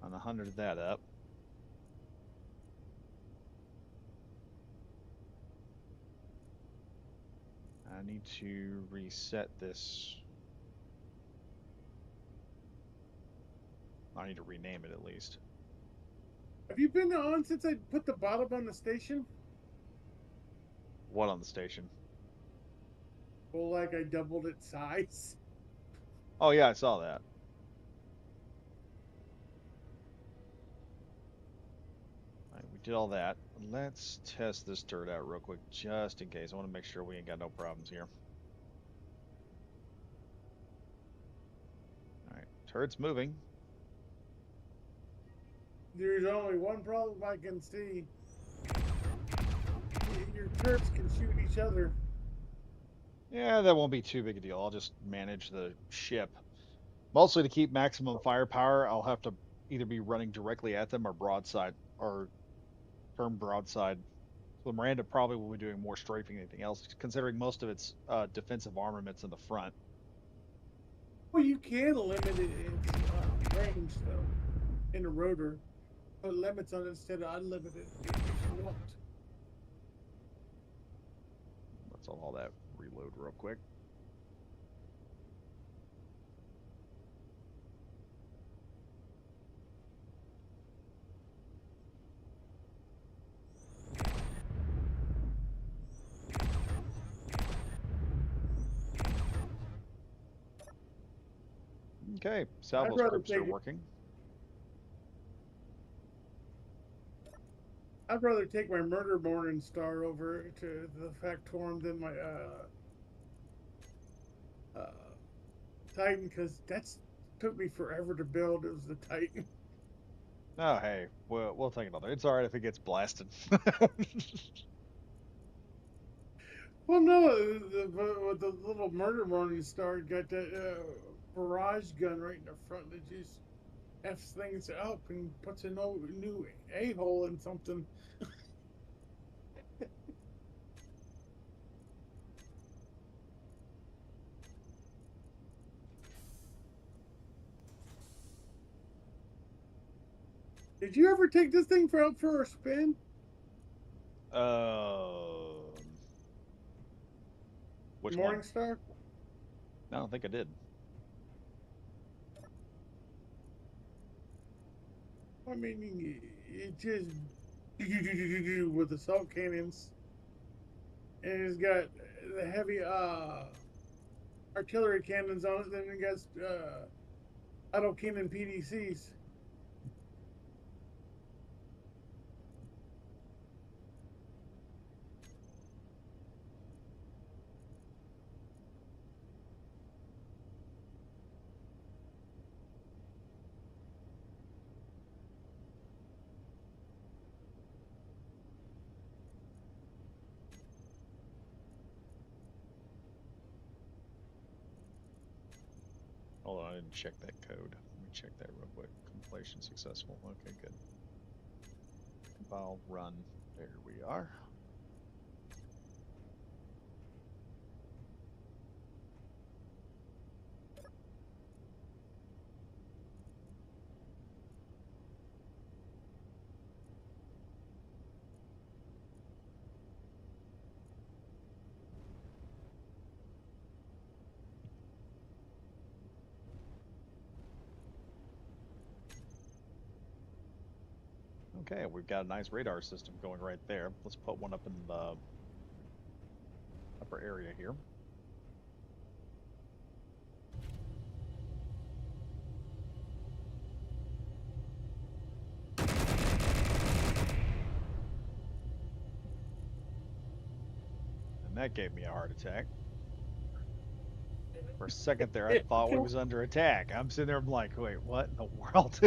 On 100 that up. I need to reset this. I need to rename it at least. Have you been on since I put the bottom on the station? What on the station? Well, like I doubled its size. Oh yeah, I saw that. All right, we did all that. Let's test this turret out real quick, just in case. I want to make sure we ain't got no problems here. All right, turret's moving. There's only one problem I can see. turrets can shoot each other. Yeah, that won't be too big a deal. I'll just manage the ship. Mostly to keep maximum firepower, I'll have to either be running directly at them or broadside or firm broadside. So the Miranda probably will be doing more strafing than anything else, considering most of its defensive armaments in the front. Well, you can limit its range though in the rotor. Put limits on it instead of unlimited if you want. Let's all that reload real quick. Okay, I'd salvo rather scripts are take working. I'd rather take my murder morning star over to the Factorum than my uh, Titan because that's took me forever to build. It was the Titan. Oh, hey, we'll take another. It's all right if it gets blasted. Well, no, the little murder morning star got that barrage gun right in the front that just f's things up and puts a no, new a hole in something. Did you ever take this thing out for a spin? Um, which one? Morningstar? I don't think I did. I mean, it just with assault cannons, and it's got the heavy artillery cannons on it. Then it got auto cannon PDCs. Hold on, I didn't check that code. Let me check that real quick. Completion successful. Okay, good. Compile, run. There we are. Okay, we've got a nice radar system going right there. Let's put one up in the upper area here. And that gave me a heart attack. For a second there, I thought we was under attack. I'm sitting there, I'm like, wait, what in the world?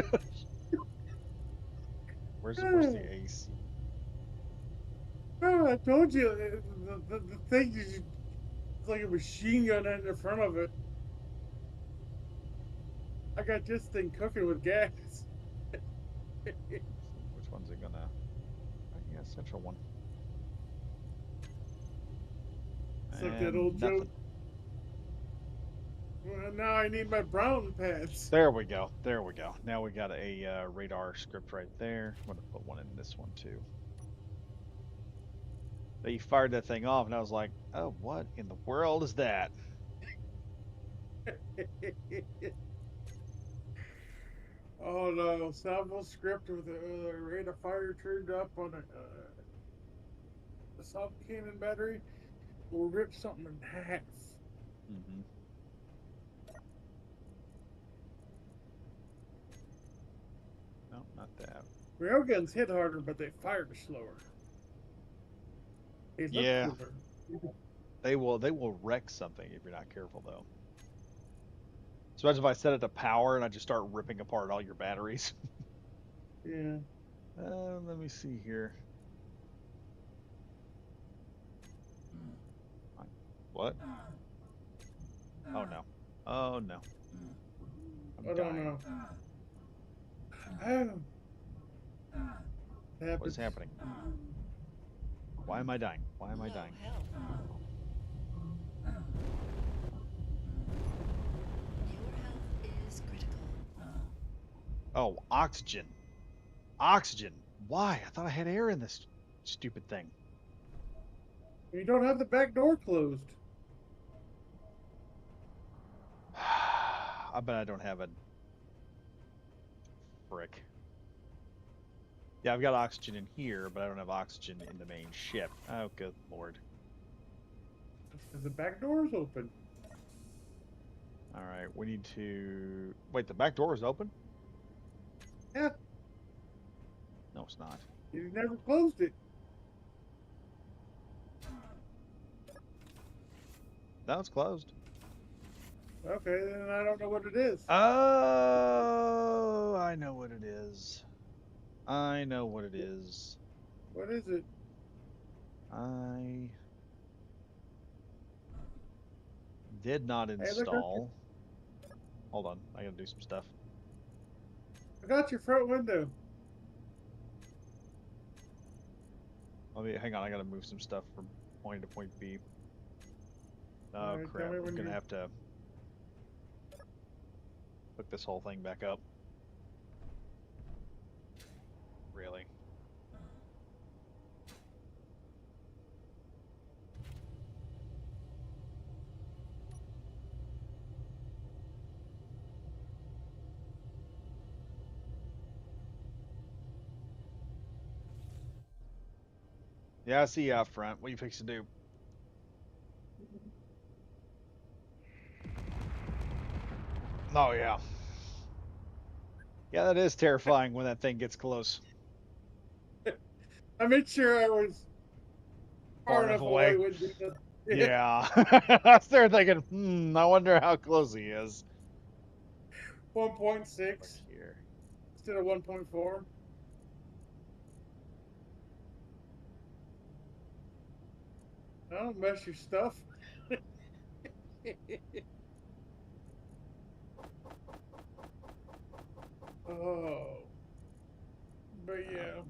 Where's the AC? Oh, I told you the thing is like a machine gun in the front of it. I got this thing cooking with gas. Let's see, which one's it gonna? Yeah, central one. It's like that And old joke. nothing. Well, now I need my brown pants. There we go. There we go. Now we got a radar script right there. I'm gonna put one in this one too. But you fired that thing off, and I was like, "Oh, what in the world is that?" Oh no, salvo script with a rate of fire turned up on a assault cannon battery will rip something in half. Mm-hmm. No, not that. Railguns hit harder, but they fire slower. They look Yeah, cooler. they will wreck something if you're not careful though. So imagine if I set it to power and I just start ripping apart all your batteries. Yeah. Let me see here. What? Oh no. Oh no. I'm I don't dying. know. Oh, it What is happens. happening? Why am I dying? Why am I Low dying? health. Your health is critical. Oh, oxygen. Oxygen. Why? I thought I had air in this stupid thing. You don't have the back door closed. I bet I don't have a frick. Yeah, I've got oxygen in here, but I don't have oxygen in the main ship. Oh, good lord. Because the back door is open. All right, we need to... Wait, the back door is open? Yeah, No, it's not. you never closed it. No, it's closed. Okay, then I don't know what it is. Oh, I know what it is. I know what it is. What is it? I did not Hey, look, install. Hold on, I gotta do some stuff. I got your front window. Let me hang on. I gotta move some stuff from point A to point B. All Oh right, tell crap! me I'm when gonna you. have to hook this whole thing back up. Really? Yeah, I see you out front. What are you fixing to do? Oh yeah. Yeah, that is terrifying when that thing gets close. I made sure I was Far far enough enough away away. with the. Yeah. I was there thinking, I wonder how close he is. Look 1.6 here. instead of 1.4. I don't mess your stuff. Oh, but yeah,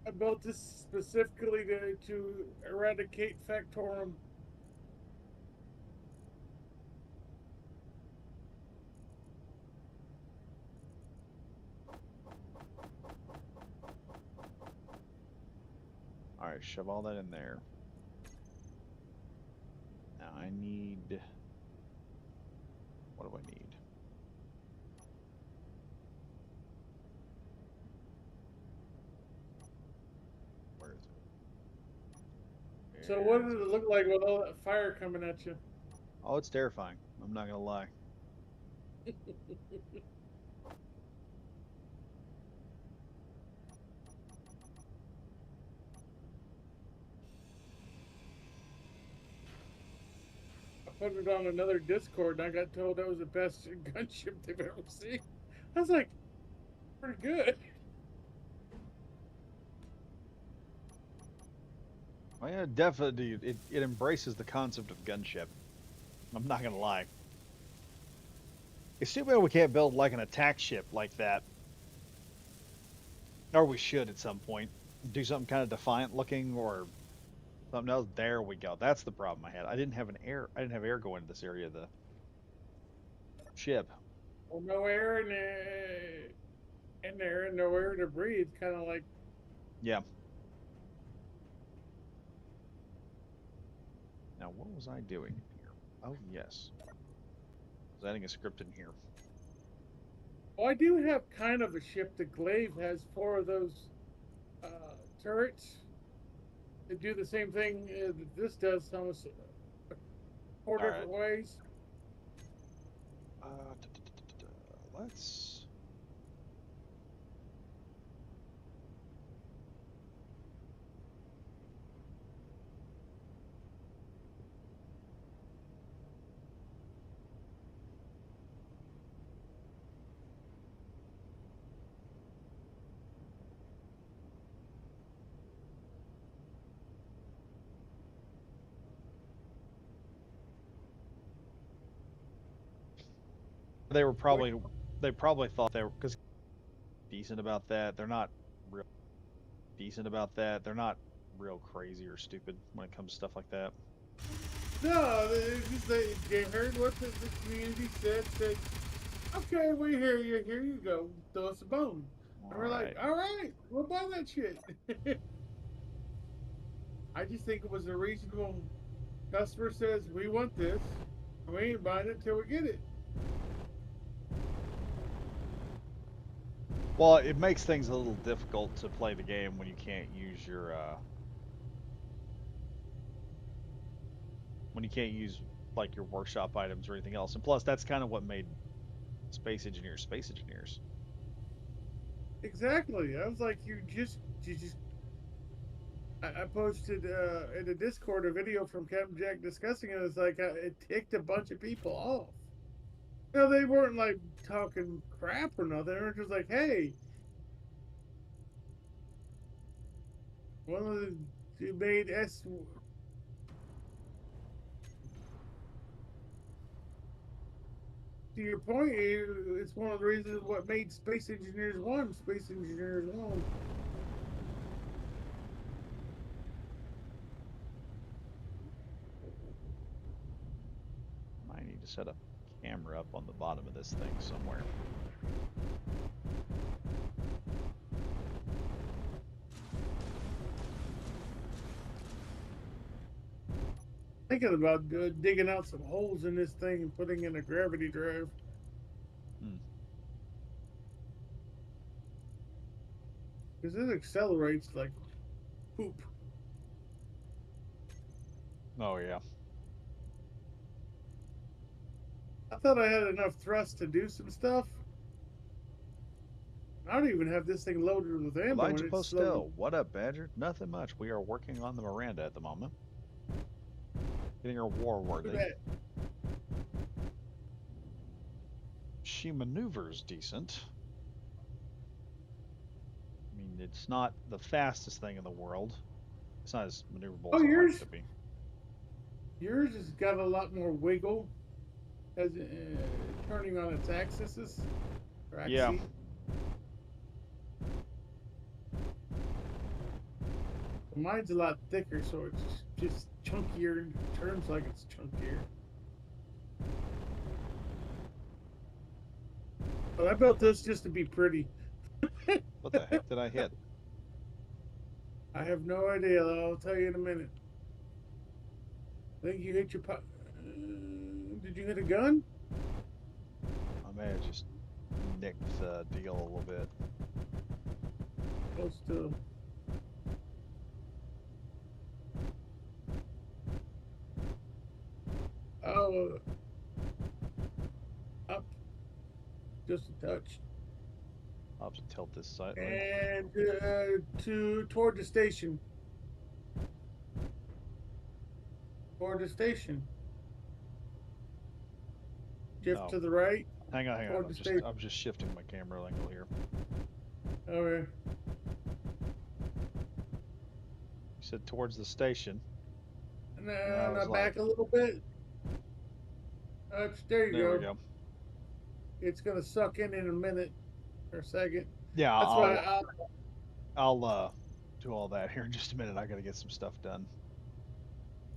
I built this specifically to eradicate Factorum. All right, shove all that in there. Now I need. What do I need? Where is it? So what Where is does it? it look like with all that fire coming at you? Oh, it's terrifying. I'm not gonna lie. I put it on another Discord and I got told that was the best gunship they've ever seen. I was like, pretty good. Well, yeah, definitely. It embraces the concept of gunship. I'm not gonna lie. It's too bad we can't build like an attack ship like that, or we should at some point. Do something kind of defiant looking or something else. There we go. That's the problem I had. I didn't have an air. I didn't have air going to this area of the ship. Well, no air in there and no air to breathe. Kind of like, Yeah. Now what was I doing in here? Oh yes, I was adding a script in here. well, I do have kind of a ship. The Glaive has four of those uh, turrets that do the same thing that this does, almost four All right. different ways. Let's. They were What? probably they probably thought they were because decent about that. They're not real decent about that. They're not real crazy or stupid when it comes to stuff like that. No, they heard what the community said, okay, we hear you, here you go, throw us a bone. And All we're like, right. all right, we'll buy that shit. I just think it was a reasonable customer says, we want this, and we ain't buying it till we get it. Well, it makes things a little difficult to play the game when you can't use your when you can't use like your workshop items or anything else. And plus, that's kind of what made Space Engineers. Exactly. I was like, you just. I posted in the Discord a video from Captain Jack discussing it. It's like it ticked a bunch of people off. No, they weren't like talking crap or nothing. They were just like, hey, one of the made S. To your point, it's one of the reasons what made Space Engineers 1 Space Engineers 1. I need to set a camera up on the bottom of this thing somewhere. Thinking about digging out some holes in this thing and putting in a gravity drive. Hmm. Because it accelerates like poop. Oh yeah. I thought I had enough thrust to do some stuff. I don't even have this thing loaded with ammo, and Elijah it's slowly. Postel, what up, Badger? Nothing much. We are working on the Miranda at the moment, getting her war worthy. She maneuvers decent. I mean, it's not the fastest thing in the world. It's not as maneuverable Oh, as I'd like it to be. yours has got a lot more wiggle as turning on its axis or Yeah. axis. Mine's a lot thicker, so it's just chunkier and turns like it's chunkier. But I built this just to be pretty. What the heck did I hit? I have no idea. I'll tell you in a minute. I think you hit your. Did you hit a gun? I may have just nicked the deal a little bit. Close to. Oh, up just a touch. I'll have to tilt this slightly. And toward the station. Toward the station. Shift Oh, to the right. hang on, hang on. Toward the station. I'm just shifting my camera angle here. Okay. You said towards the station. I Now was like, back a little bit. There you there we go. go. It's gonna suck in a minute or a second. Yeah, That's why I'll do all that here in just a minute. I got to get some stuff done.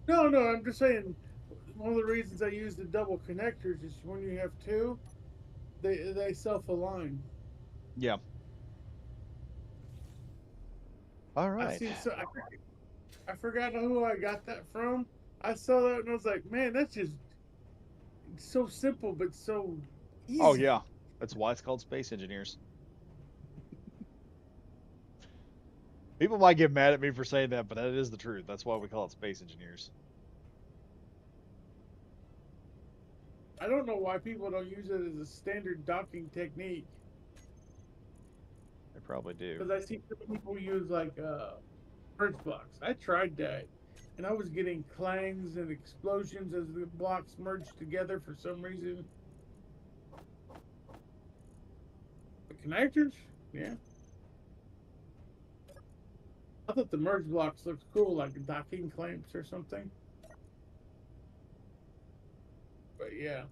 no, I'm just saying. One of the reasons I use the double connectors is when you have two, they self align. Yeah. All I right. see. So I forgot who I got that from. I saw that and I was like, man, that's just so simple but so Oh easy. yeah, that's why it's called Space Engineers. People might get mad at me for saying that, but that is the truth. That's why we call it Space Engineers. I don't know why people don't use it as a standard docking technique. They probably do. Because I see some people use like merge blocks. I tried that, and I was getting clangs and explosions as the blocks merged together for some reason. The connectors, yeah. I thought the merge blocks looked cool, like docking clamps or something. But yeah.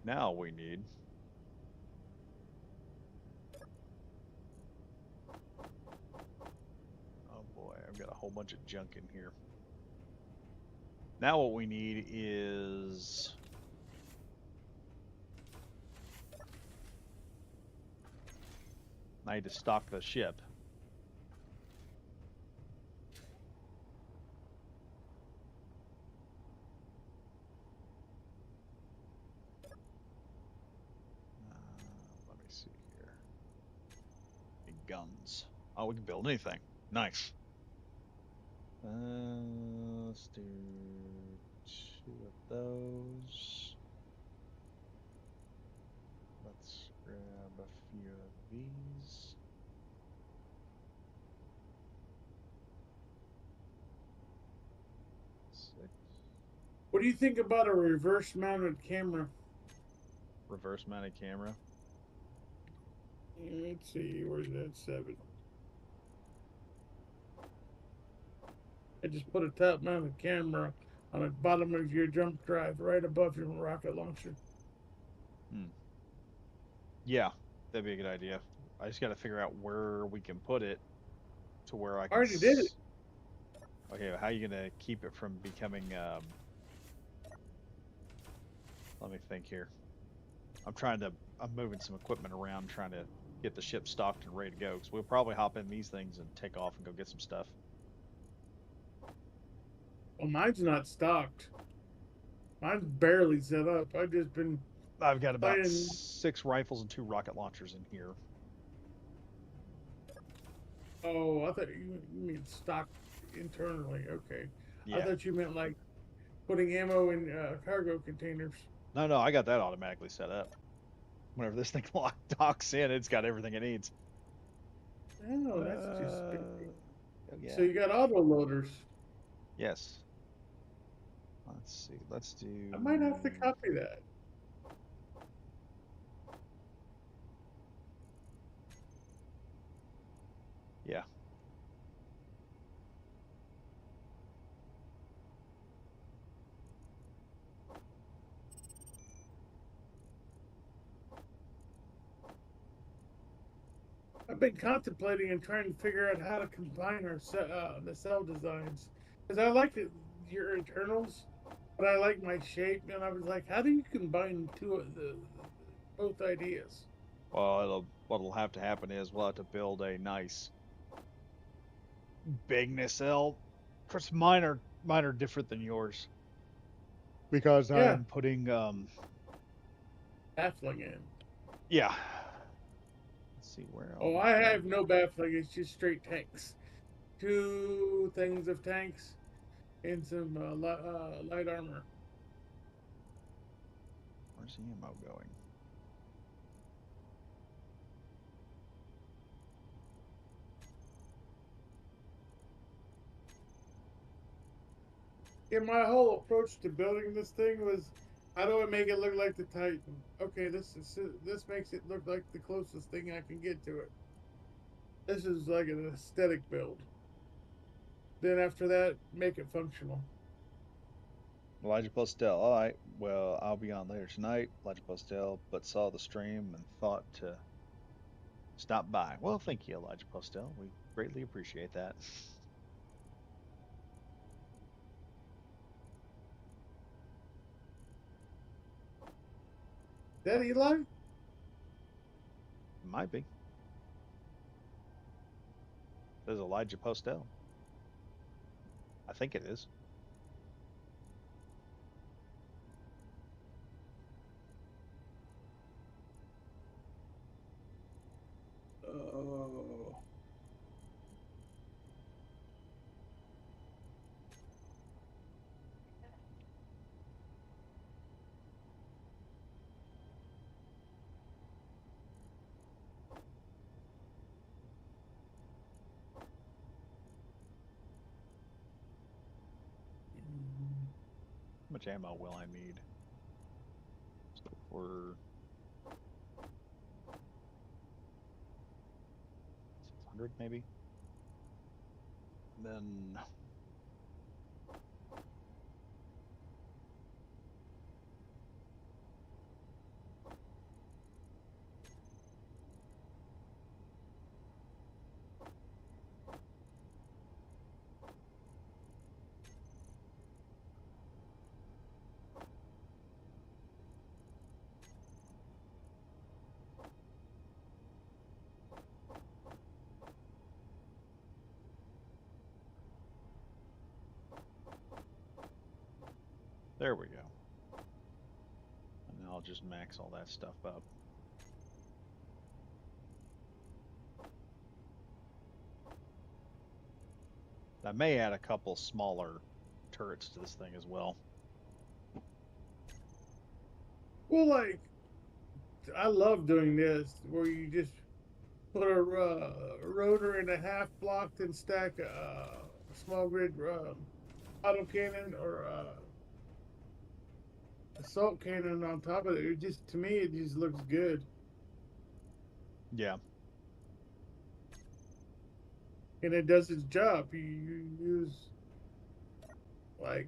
Now we need. Oh boy, I've got a whole bunch of junk in here. Now what we need is. I need to stock the ship. Let me see here. Guns. Oh, we can build anything. Nice. Let's do 2 of those. Let's grab a few of these. Six. What do you think about a reverse mounted camera? Reverse mounted camera. Let's see, where's that 7? I just put a top mounted camera on the bottom of your jump drive right above your rocket launcher. Yeah, that'd be a good idea. I just got to figure out where we can put it to where I I can. already did it. Okay, how are you gonna keep it from becoming? Let me think here. I'm moving some equipment around, trying to get the ship stocked and ready to go. Because we'll probably hop in these things and take off and go get some stuff. Well, mine's not stocked. Mine's barely set up. I've just been I've got about playing. 6 rifles and 2 rocket launchers in here. Oh, I thought you mean stocked internally. Okay. I Yeah. thought you meant like putting ammo in cargo containers. No, I got that automatically set up. Whenever this thing docks in, it's got everything it needs. Oh, that's just Oh stupid. yeah. So you got auto loaders. Yes. Let's see. Let's I might do. have to copy that. Yeah. I've been contemplating and trying to figure out how to combine our the cell designs because I like your internals, but I like my shape, and I was like, how do you combine two of the both ideas? Well, what'll have to happen is we'll have to build a nice big nacelle. Of course, mine are different than yours because Yeah, I'm putting baffling in. yeah. Let's see where I'll Oh, be I have building. no baffling. It's just straight tanks. Two things of tanks and some light armor. Where's the ammo going? Yeah, my whole approach to building this thing was, how do I make it look like the Titan? Okay, this makes it look like the closest thing I can get to it. This is like an aesthetic build. Then after that, make it functional. Elijah Postel. All right. Well, I'll be on later tonight. Elijah Postel, but saw the stream and thought to stop by. Well, thank you, Elijah Postel. We greatly appreciate that. That Eli? Might be. There's Elijah Postel. I think it is. Oh. How much ammo will I need? So for 600 maybe. Then There we go. And then I'll just max all that stuff up. I may add a couple smaller turrets to this thing as well. Well, like I love doing this, where you just put a rotor in a half blocked and stack a small grid autocannon or assault cannon on top of it. It just to me, it just looks good, Yeah. and it does its job. You use like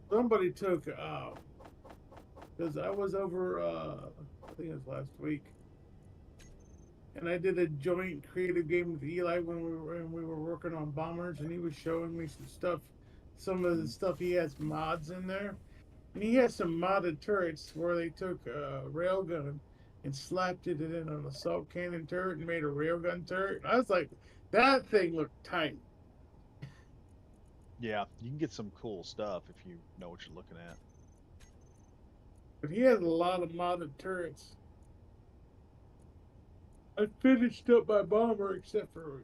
somebody took because I was over I think it was last week, and I did a joint creative game with Eli when we were working on bombers, and he was showing me some stuff, some of the Mhm. stuff he has mods in there, and he has some modded turrets where they took a railgun and slapped it in an assault cannon turret and made a railgun turret. I was like, that thing looked tight, Yeah, you can get some cool stuff if you know what you're looking at. but he has a lot of modded turrets. I finished up my bomber except for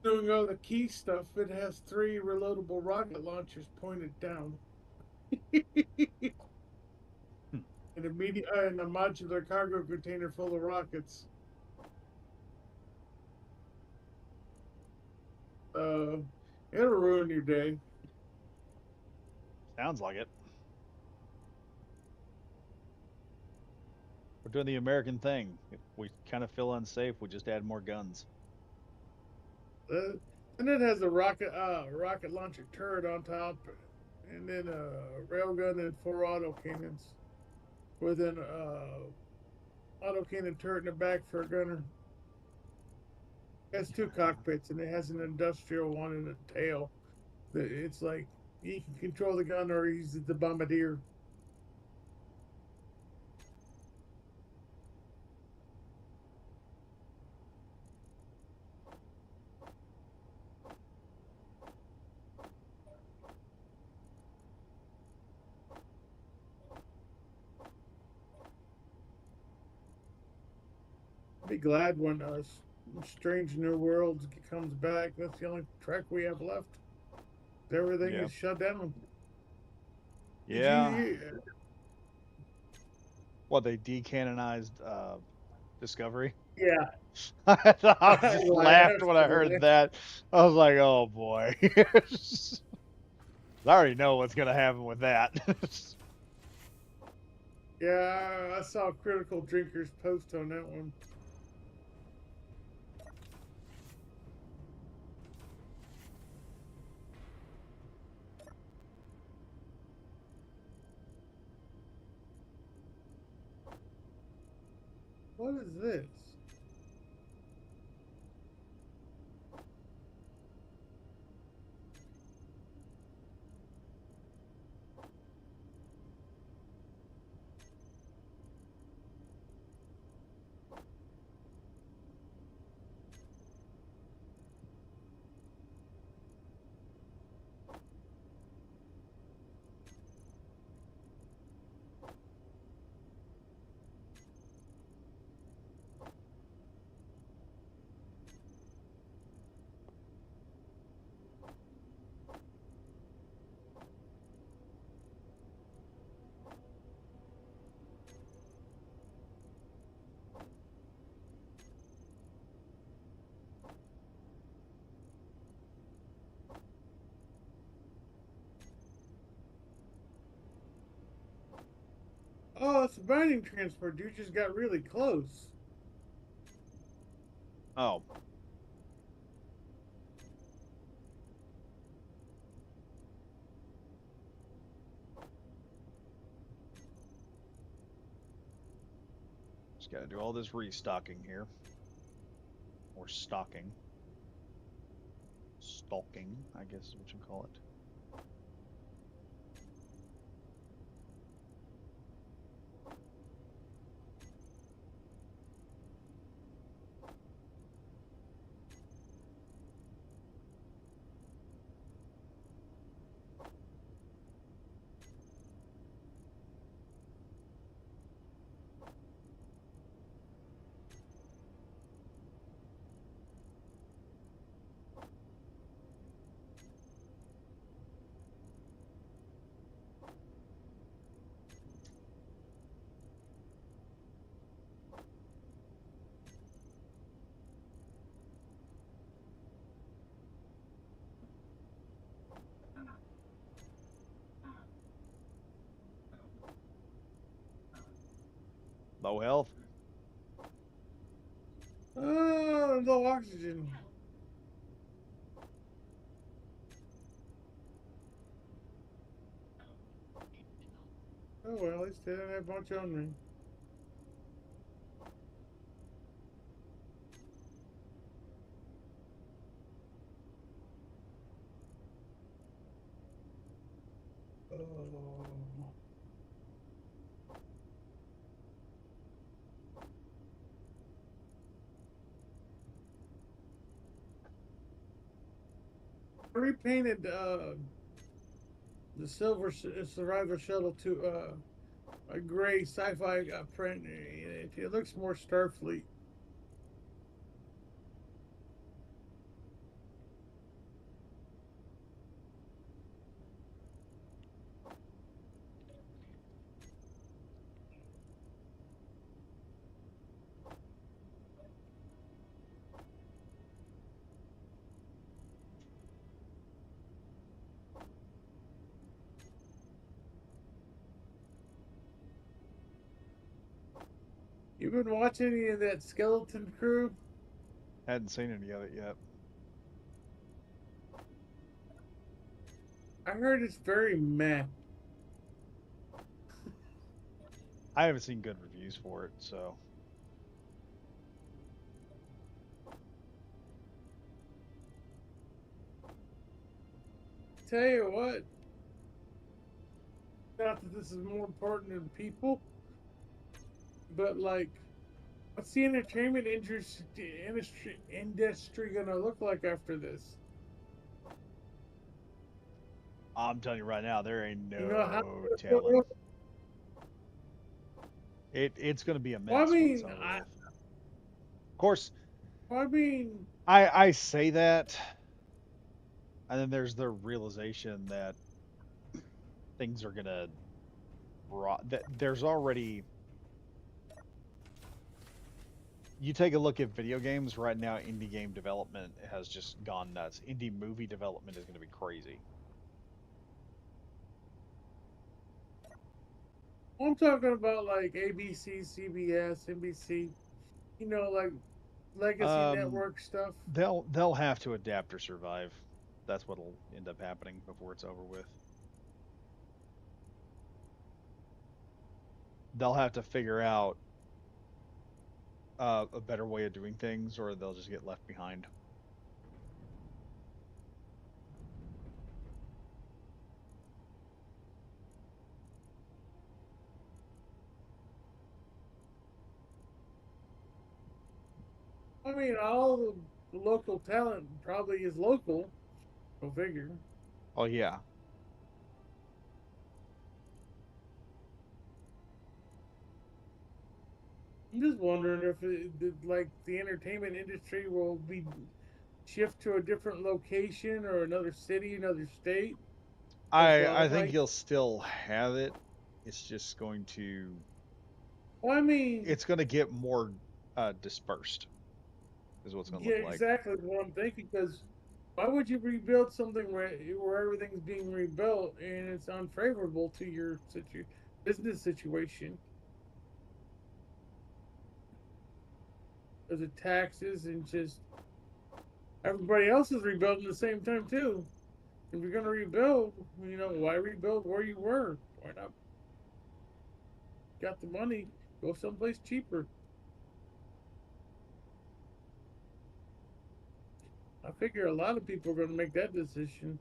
doing all the key stuff. It has 3 reloadable rocket launchers pointed down. Hmm. And a modular cargo container full of rockets. Uh, it'll ruin your day. Sounds like it. We're doing the American thing. If we kind of feel unsafe, we just add more guns. And it has a rocket launcher turret on top, and then a railgun and 4 auto cannons with an auto cannon turret in the back for a gunner. It has 2 cockpits, and it has an industrial one in the tail. It's like he can control the gun or he's the bombardier. I'll be glad when Strange New Worlds comes back. That's the only track we have left. Everything Yeah. is shut down. Did Yeah. you? What, they decanonized Discovery? Yeah, I I just laughed laughed when to I heard laugh. that. I was like, oh boy. I already know what's going to happen with that. Yeah, I saw Critical Drinkers post on that one. What is this? Oh, it's a mining transport. You just got really close. Oh, just got to do all this restocking here. Or stocking. bulking, I guess is what you call it. Low health. Low oxygen. Oh well, at least they didn't have much on me. Oh. I repainted the Survivor shuttle to a gray sci-fi print. It looks more Starfleet. You been watching any of that Skeleton Crew? Hadn't seen any of it yet. I heard it's very meh. I haven't seen good reviews for it, so Tell you what, not that this is more important than people, but like, what's the entertainment industry gonna look like after this? I'm telling you right now, there ain't You know how? no telling. It's going to be a Well, I mess when it's mean, over with. Of course, I mean, I say that, and then there's the realization that things are gonna rot. That there's already. You take a look at video games right now. Indie game development has just gone nuts. Indie movie development is going to be crazy. I'm talking about like ABC, CBS, NBC. You know, like legacy Um, network stuff. they'll have to adapt or survive. That's what'll end up happening before it's over with. They'll have to figure out a better way of doing things, or they'll just get left behind. I mean, all the local talent probably is local. Go figure. Oh yeah. I'm just wondering if like the entertainment industry will be shift to a different location or another city, another state, as I well. think Like, you'll still have it. It's just going to well, I mean, it's going to get more dispersed. Is what it's going to yeah, look like. exactly what I'm thinking. Because why would you rebuild something where everything's being rebuilt and it's unfavorable to your business situation? Because of taxes and just everybody else is rebuilding at the same time too. If you're gonna rebuild, why rebuild where you were? Why not got the money, go someplace cheaper? I figure a lot of people are going to make that decision.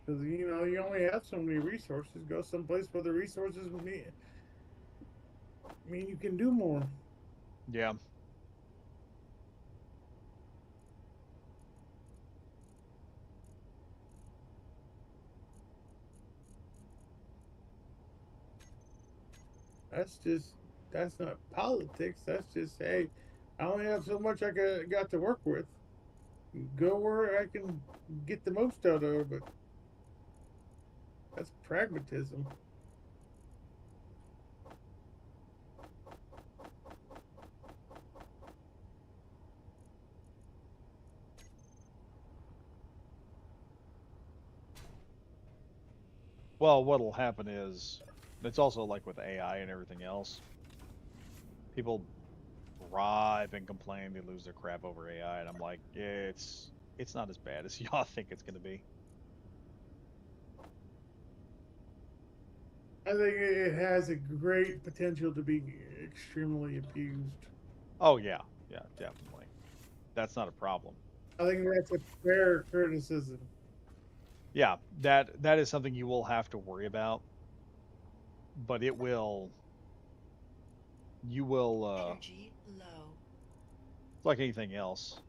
Because, you only have so many resources. Go someplace where the resources mean you can do more. Yeah. That's just, that's not politics. That's just, hey, I only have so much got to work with. Go where I can get the most out of it. That's pragmatism. Well, what'll happen is it's also like with AI and everything else. People gripe and complain they lose their crap over AI, and I'm like, yeah, it's not as bad as y'all think it's gonna be. I think it has a great potential to be extremely abused. Oh yeah, yeah, definitely. That's not a problem. I think that's a fair criticism. Yeah, that is something you will have to worry about, but it will you will Energy low. it's like anything else.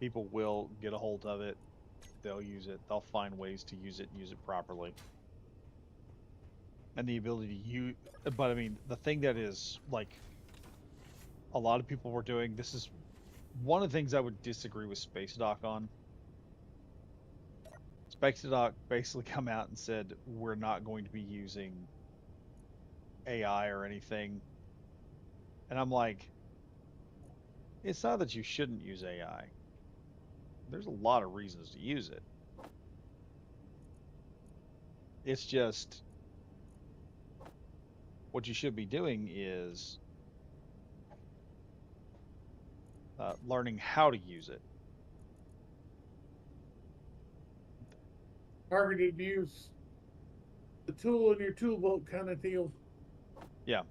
People will get a hold of it, they'll use it, they'll find ways to use it and use it properly. And the ability to use but I mean, the thing that is like a lot of people were doing, this is one of the things I would disagree with Space Dock on. Space Dock basically come out and said we're not going to be using AI or anything. And I'm like, it's not that you shouldn't use AI. There's a lot of reasons to use it. It's just what you should be doing is learning how to use it. Targeted use, the tool in your tool belt kind of deal. Yeah,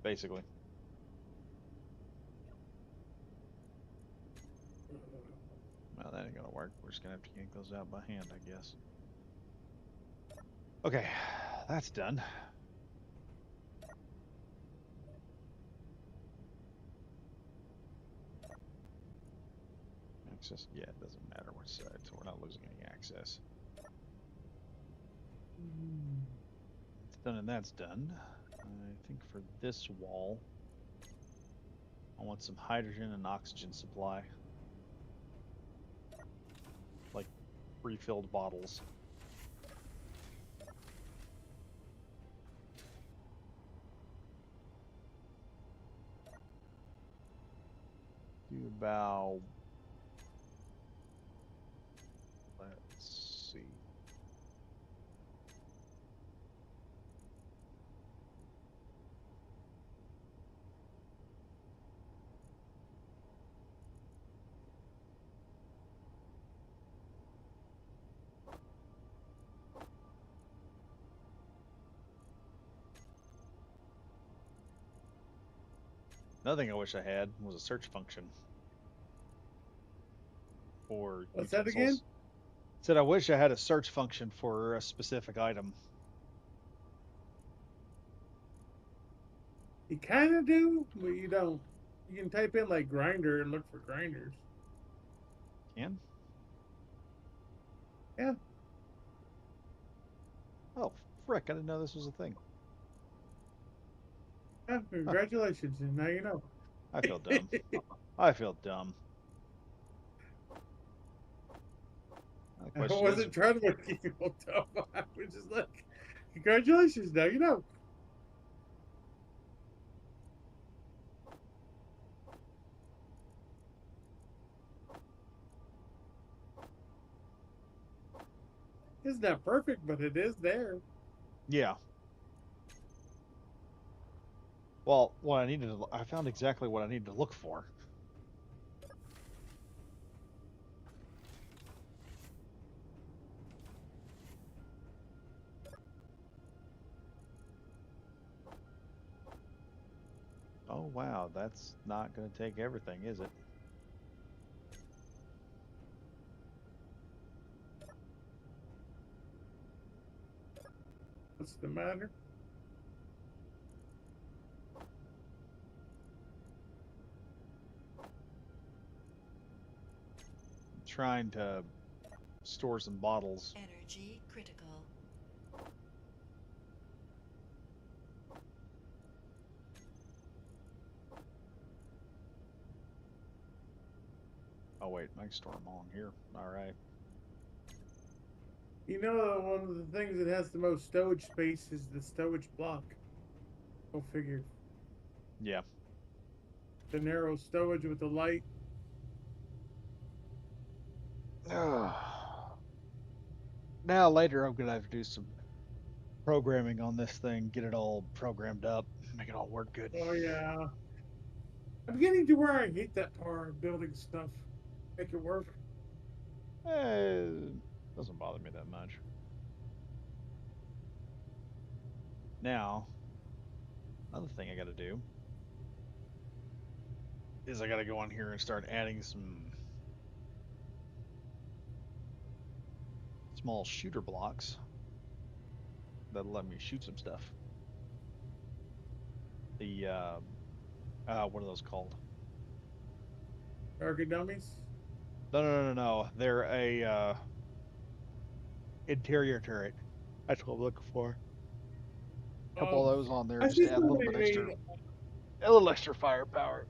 basically. Well, that ain't gonna work. We're just gonna have to yank those out by hand, I guess. Okay, that's done. Access, yeah, it doesn't matter which side, so we're not losing any access. It's done and that's done. I think for this wall, I want some hydrogen and oxygen supply, like refilled bottles. Do about, let's see. Another thing I wish I had was a search function for What's that again? utensils. Said I wish I had a search function for a specific item. You kind of do, but you don't. You can type in like grinder and look for grinders. Can? Yeah. Oh, frick, I didn't know this was a thing. Yeah, Huh, congratulations, and now you know. I feel dumb. I feel dumb. The I question is, wasn't trying to make you feel dumb. I was just like, congratulations, now you know. It's not perfect, but it is there. yeah. Well, what I needed, I found exactly what I needed to look for. wow, that's not going to take everything, is it? What's the matter? I'm trying to store some bottles. Energy critical. Oh wait, I can store them all in here. All right. You know, one of the things that has the most stowage space is the stowage block. Go figure. Yeah. The narrow stowage with the light. Now later I'm gonna have to do some programming on this thing, get it all programmed up, make it all work good. Oh yeah. I'm getting to where I hate that part of building stuff. Make it work. Doesn't bother me that much. Now, another thing I got to do is I got to go on here and start adding some small shooter blocks that'll let me shoot some stuff. The what are those called? Target dummies. No. They're a interior turret. That's what I'm looking for. A couple Oh, of those on there I just see to add somebody made a little extra firepower.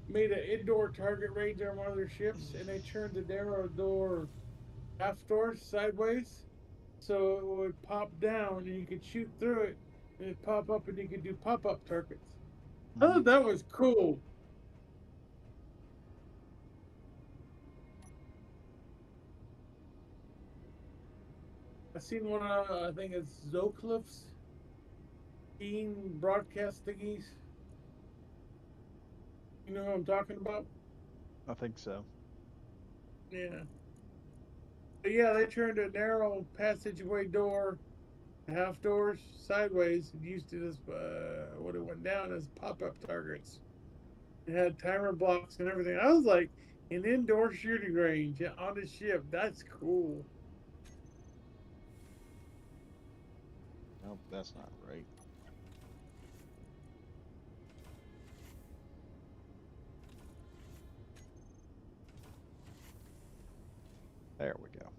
made an indoor target range on one of their ships, and they turned the narrow door aft door sideways, so it would pop down, and you could shoot through it, and it pop up, and you could do pop up targets. I Mm-hmm. thought that was cool. I seen one of I think it's Zocliff's Keen broadcast thingies. You know what I'm talking about? I think so. Yeah. But yeah, they turned a narrow passageway door, half doors sideways, and used it as what it went down as pop up targets. It had timer blocks and everything. I was like, an indoor shooting range on a ship. That's cool. Nope, that's not right. There we go.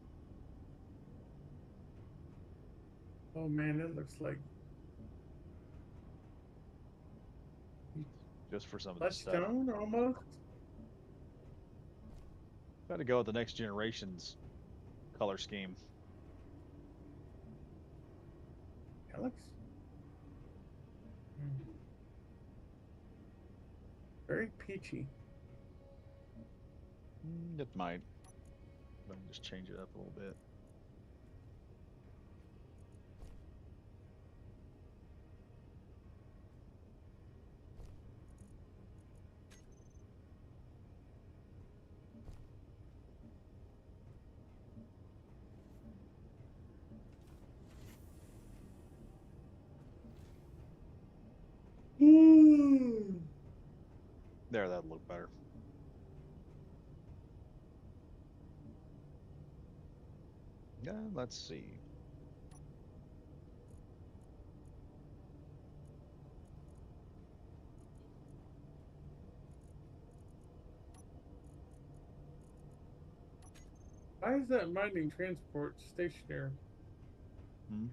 Oh man, it looks like Just for some of this flesh stuff. stone almost. Got to go with the next generation's color scheme. Alex? Very peachy. It might. Let me just change it up a little bit. There, that'll look better. Yeah, let's see. Why is that mining transport stationary? Hmm?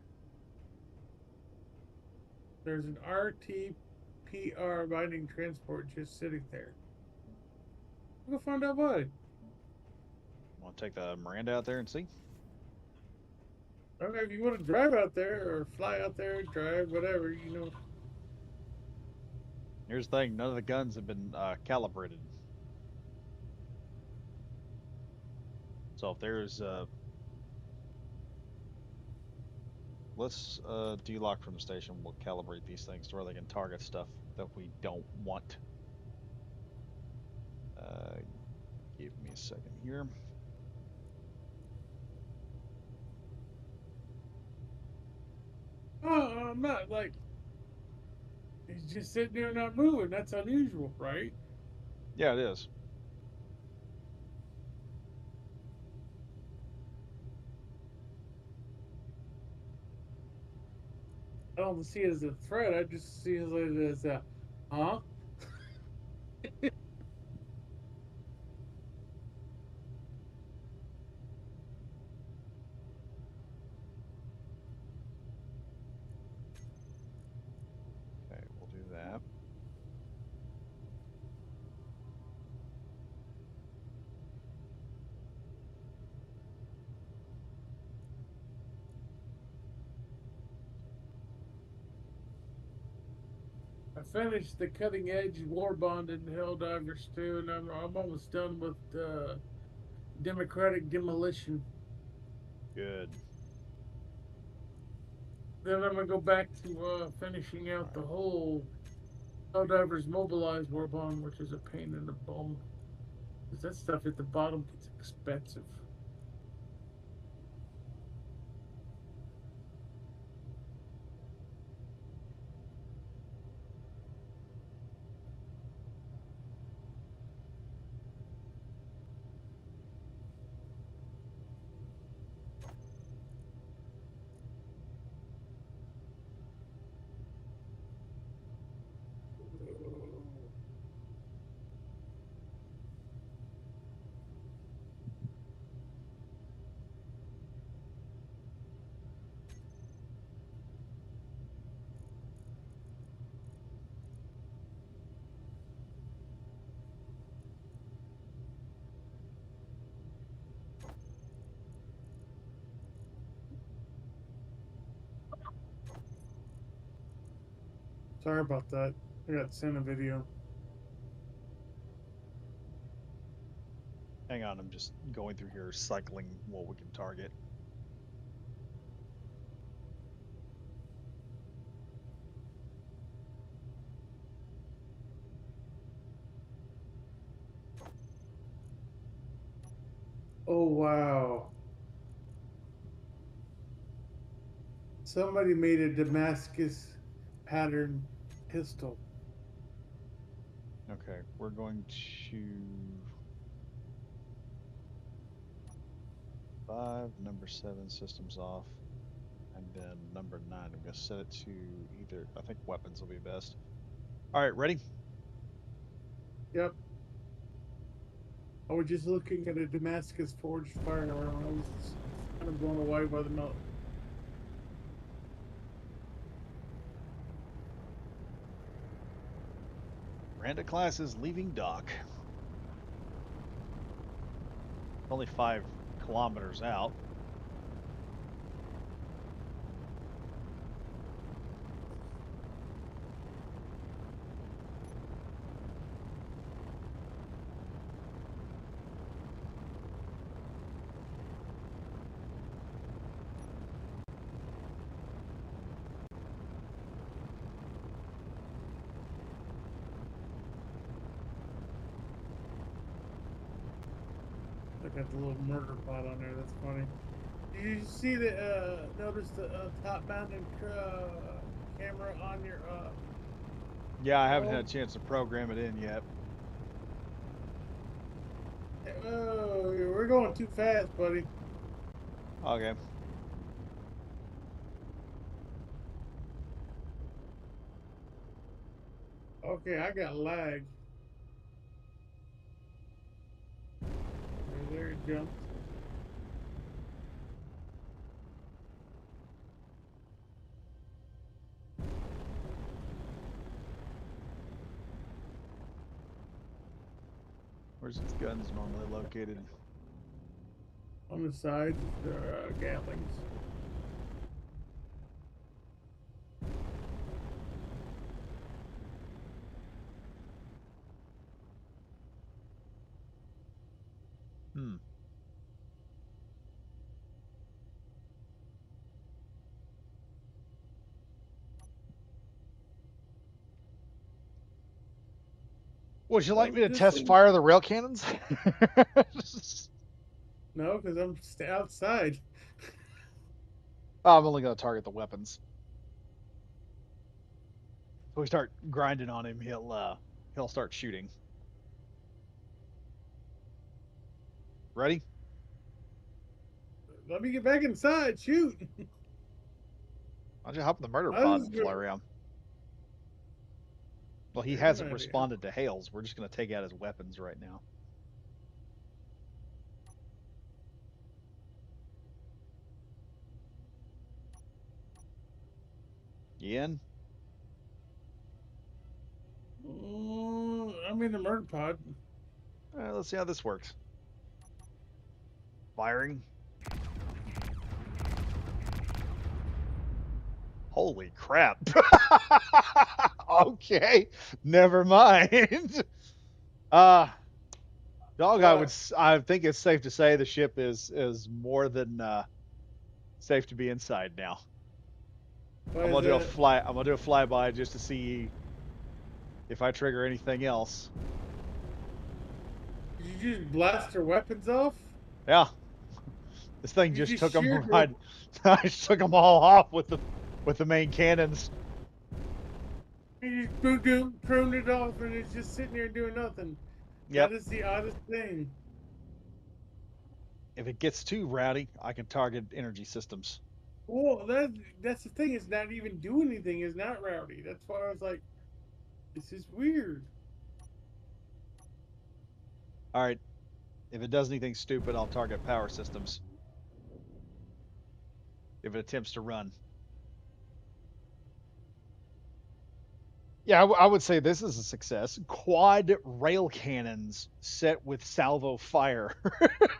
There's an RTPR mining transport just sitting there. We'll find out why. Want to take the Miranda out there and see? Okay, if you want to drive out there or fly out there, drive, whatever, you know. Here's the thing: none of the guns have been calibrated. So if there's let's delock from the station. We'll calibrate these things to where they can target stuff that we don't want. Uh, give me a second here. Oh, I'm not like He's just sitting there not moving. That's unusual, right? Yeah, it is. I don't see it as a threat. I just see it as a, huh? Okay, we'll do that. I finished the cutting edge war bond in Helldivers 2, and I'm almost done with democratic demolition. Good. Then I'm gonna go back to finishing All out the right. whole Helldivers mobilized war bond, which is a pain in the bum. Because that stuff at the bottom gets expensive. Sorry about that. I got sent a video. Hang on, I'm just going through here, cycling what we can target. Oh wow! Somebody made a Damascus pattern pistol. Okay, we're going to 5, number 7 systems off, and then number 9. I'm going to set it to either, I think weapons will be best. All right, ready? Yep. I was just looking at a Damascus forged firearm. I was kind of blown away by the melt. Meranda class is leaving dock. Only 5 kilometers out. I got the little murder plot on there. That's funny. Did you see the notice the top mounted camera on your Yeah, I haven't had phone? a chance to program it in yet. Oh, we're going too fast, buddy. Okay. Okay, I got lag. There it jumped. Where's its guns normally located? On the sides, there are Gatlings. Hmm. Would you like Oh, me to this test one? fire the rail cannons? No, because I'm outside. I'm only going to target the weapons. So we start grinding on him, he'll start shooting. Ready? Let me get back inside. Shoot. Why don't you hop in the murder I was pod just and fly gonna, around? Well, he there's hasn't an idea. responded to hails. We're just gonna take out his weapons right now. Ian, I'm in the murder pod. let's see how this works. Firing. Holy crap. Okay, never mind. Uh Dog, What? I think it's safe to say the ship is more than safe to be inside now. Why is that? I'm gonna do a flyby just to see if I trigger anything else. Did you just blast their weapons off? Yeah, this thing You just just took them sheared right. I just took them all off with the main cannons. You just pruned it off and it's just sitting there doing nothing. That Yep. is the oddest thing. If it gets too rowdy, I can target energy systems. Well, that's the thing. It's not even doing anything. It's not rowdy. That's why I was like, this is weird. All right. If it does anything stupid, I'll target power systems. If it attempts to run. Yeah, I would say this is a success. Quad rail cannons set with salvo fire.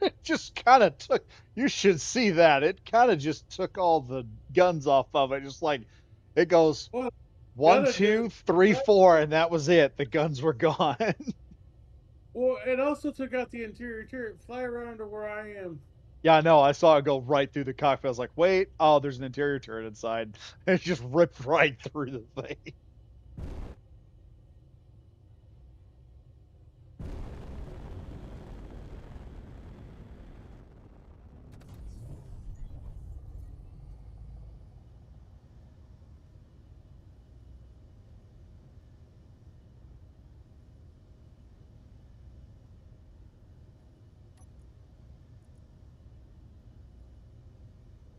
It just kind of took, you should see that. It kind of just took all the guns off of it. Just like it goes Well, one, gotta do. two, three, four, and that was it. The guns were gone. Well, it also took out the interior turret. Fly around to where I am. Yeah, I know. I saw it go right through the cockpit. I was like, wait, oh, there's an interior turret inside. It just ripped right through the thing.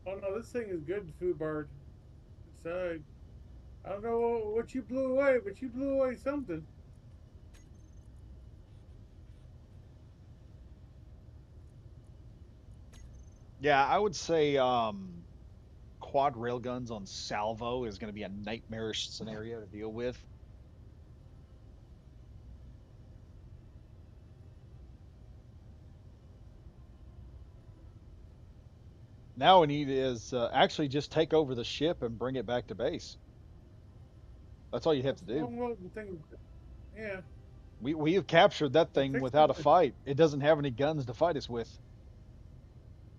Oh no, this thing is good, Fubard. Inside. I don't know what you blew away, but you blew away something. Yeah, I would say quad railguns on salvo is going to be a nightmarish scenario to deal with. Now we need is actually just take over the ship and bring it back to base. That's all you have What's to do. wrong with the thing? Yeah, We have captured that I thing fixed without a it. fight. It doesn't have any guns to fight us with.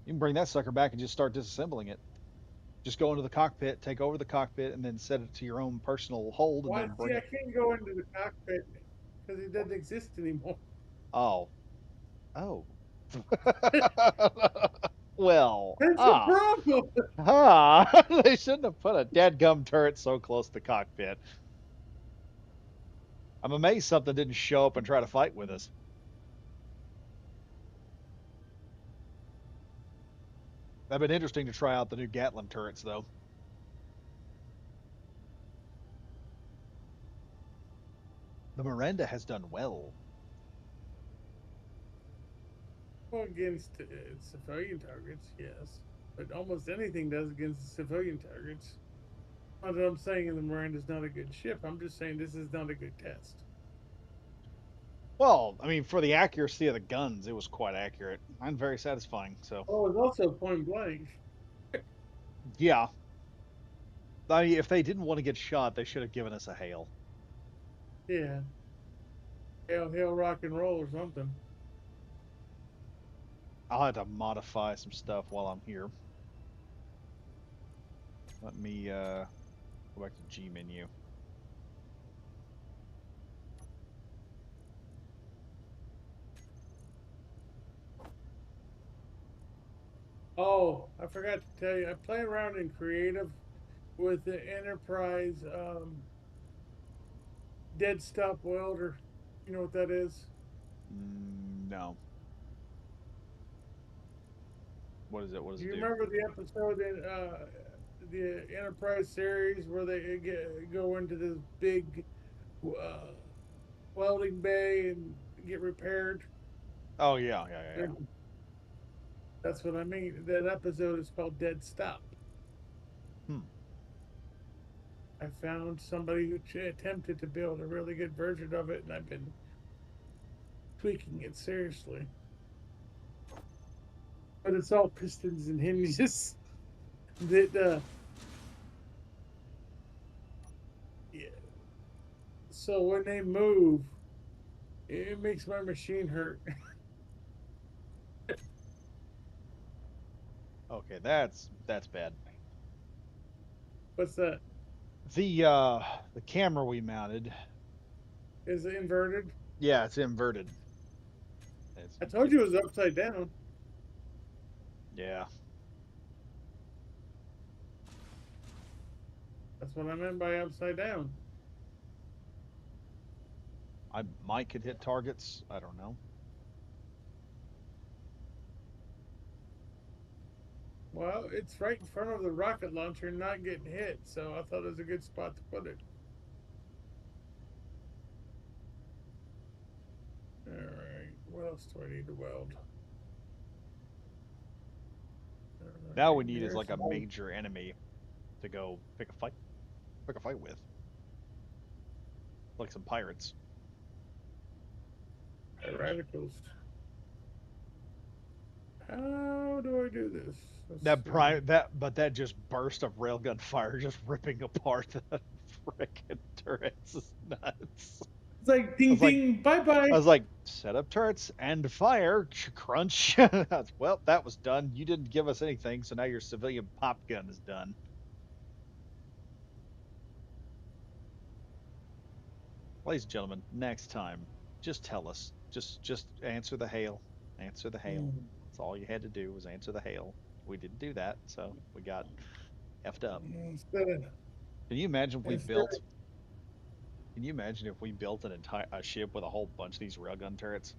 You can bring that sucker back and just start disassembling it. Just go into the cockpit, take over the cockpit, and then set it to your own personal hold, and Why? then bring See, I it. can't go into the cockpit because it doesn't exist anymore. Oh, oh. Well, That's the problem. they shouldn't have put a dead gum turret so close to the cockpit. I'm amazed something didn't show up and try to fight with us. That'd been interesting to try out the new Gatling turrets, though. The Meranda has done well. Well, against civilian targets, yes, but almost anything does against civilian targets. Not that I'm saying the Miranda's not a good ship. I'm just saying this is not a good test. Well, I mean, for the accuracy of the guns, it was quite accurate and very satisfying. So, Oh, it's also point blank. yeah. I mean, if they didn't want to get shot, they should have given us a hail. Yeah, hail, rock and roll or something. I'll have to modify some stuff while I'm here. Let me go back to G menu. Oh, I forgot to tell you, I play around in creative with the Enterprise dead stop welder. You know what that is? No. What is it? What does Do it you do? remember the episode in the Enterprise series where they go into this big uh, welding bay and get repaired? Oh yeah, yeah, yeah, yeah. And that's what I mean. That episode is called Dead Stop. Hmm. I found somebody who attempted to build a really good version of it, and I've been tweaking it seriously. But it's all pistons and hinges. that Yeah. So when they move, it makes my machine hurt. Okay, that's bad. What's that? The camera we mounted, Is it inverted? yeah, it's inverted. It's I told it, you it was upside down. yeah. That's what I meant by upside down. I might could hit targets. I don't know. Well, it's right in front of the rocket launcher, not getting hit, so I thought it was a good spot to put it. All right, what else do I need to weld? All Now we right, need is there's like a all major enemy to go pick a fight with, like some pirates. radicals. How do I do this? Let's That see. prime that just burst of railgun fire, just ripping apart the frickin' turrets is nuts. It's like I ding was like, ding, bye I bye. was like, set up turrets and fire, crunch. Well, that was done. You didn't give us anything, so now your civilian pop gun is done. Ladies and gentlemen, next time, just tell us. Just answer the hail. Answer the hail. Mm. That's all you had to do was answer the hail. We didn't do that, so we got effed up. Instead of Can you imagine if we instead built? Can you imagine if we built an entire a ship with a whole bunch of these railgun turrets,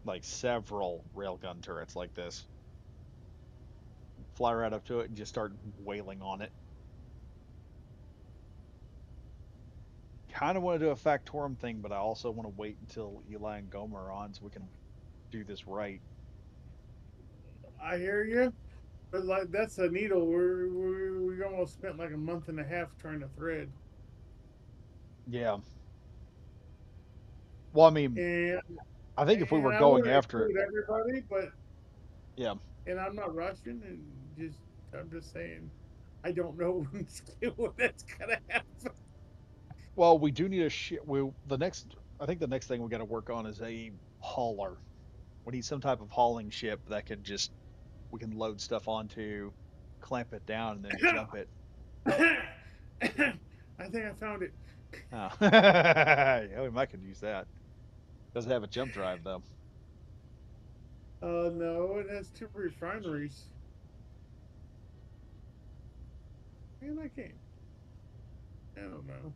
like several railgun turrets like this? Fly right up to it and just start wailing on it. Kind of want to do a Factorum thing, but I also want to wait until Eli and Gomer are on so we can do this right. I hear you, but like that's a needle. We almost spent like a month and a half trying to thread, Yeah. Well, I mean, and I think if we were I going want to after it, include everybody, but yeah. and I'm not rushing, and just I'm just saying, I don't know when that's gonna happen. Well, we do need a ship. We the next. I think the next thing we got to work on is a hauler. We need some type of hauling ship that can just we can load stuff onto, clamp it down, and then jump it. I think I found it. Oh. Yeah, we might could use that. Doesn't have a jump drive though. No, it has two refineries, and I can't. I don't know.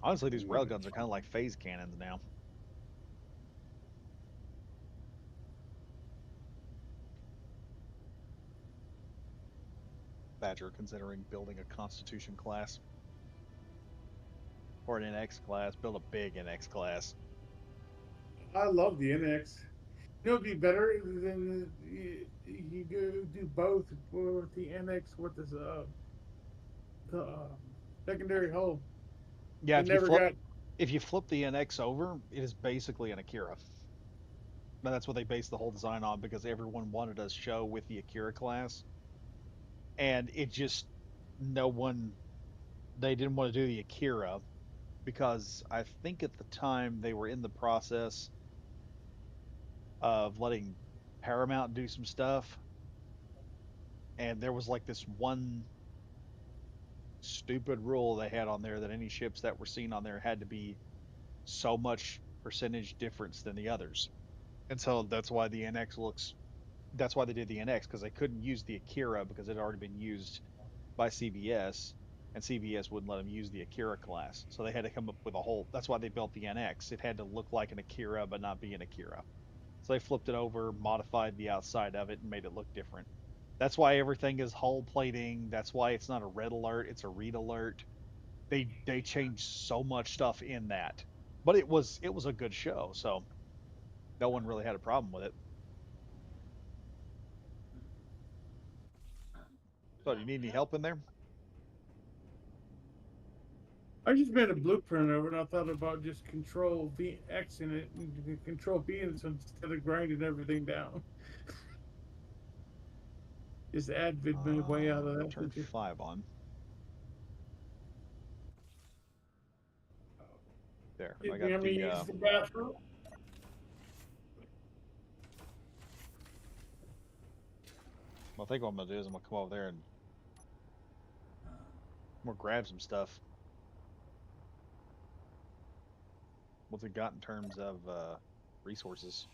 Honestly, these Where railguns are kind of like phase cannons now. Badger considering building a Constitution class or an NX class. Build a big NX class. I love the NX. You know, it'd be better than you go do both with the NX with this the secondary hull. Yeah, It never got. if you flip the NX over, it is basically an Akira. But that's what they based the whole design on because everyone wanted a show with the Akira class, and it just no one they didn't want to do the Akira because I think at the time they were in the process of letting Paramount do some stuff, and there was like this one stupid rule they had on there that any ships that were seen on there had to be so much percentage difference than the others. And so that's why the NX looks that's why they did the NX, because they couldn't use the Akira because it had already been used by CBS, and CBS wouldn't let them use the Akira class. So they had to come up with a whole. That's why they built the NX. It had to look like an Akira but not be an Akira. So they flipped it over, modified the outside of it, and made it look different. That's why everything is hull plating. That's why it's not a red alert; it's a read alert. They changed so much stuff in that, but it was a good show, so no one really had a problem with it. So, do you need any help in there? I just made a blueprint of it, and I thought about just Control V X in it and Control V in it instead of grinding everything down. Just add vid my way out of that Turn feature. 5 on. There, I Excuse me, got I'm gonna the. use the bathroom. I think what I'm gonna do is I'm gonna come over there and I'm gonna grab some stuff. What's it got in terms of resources?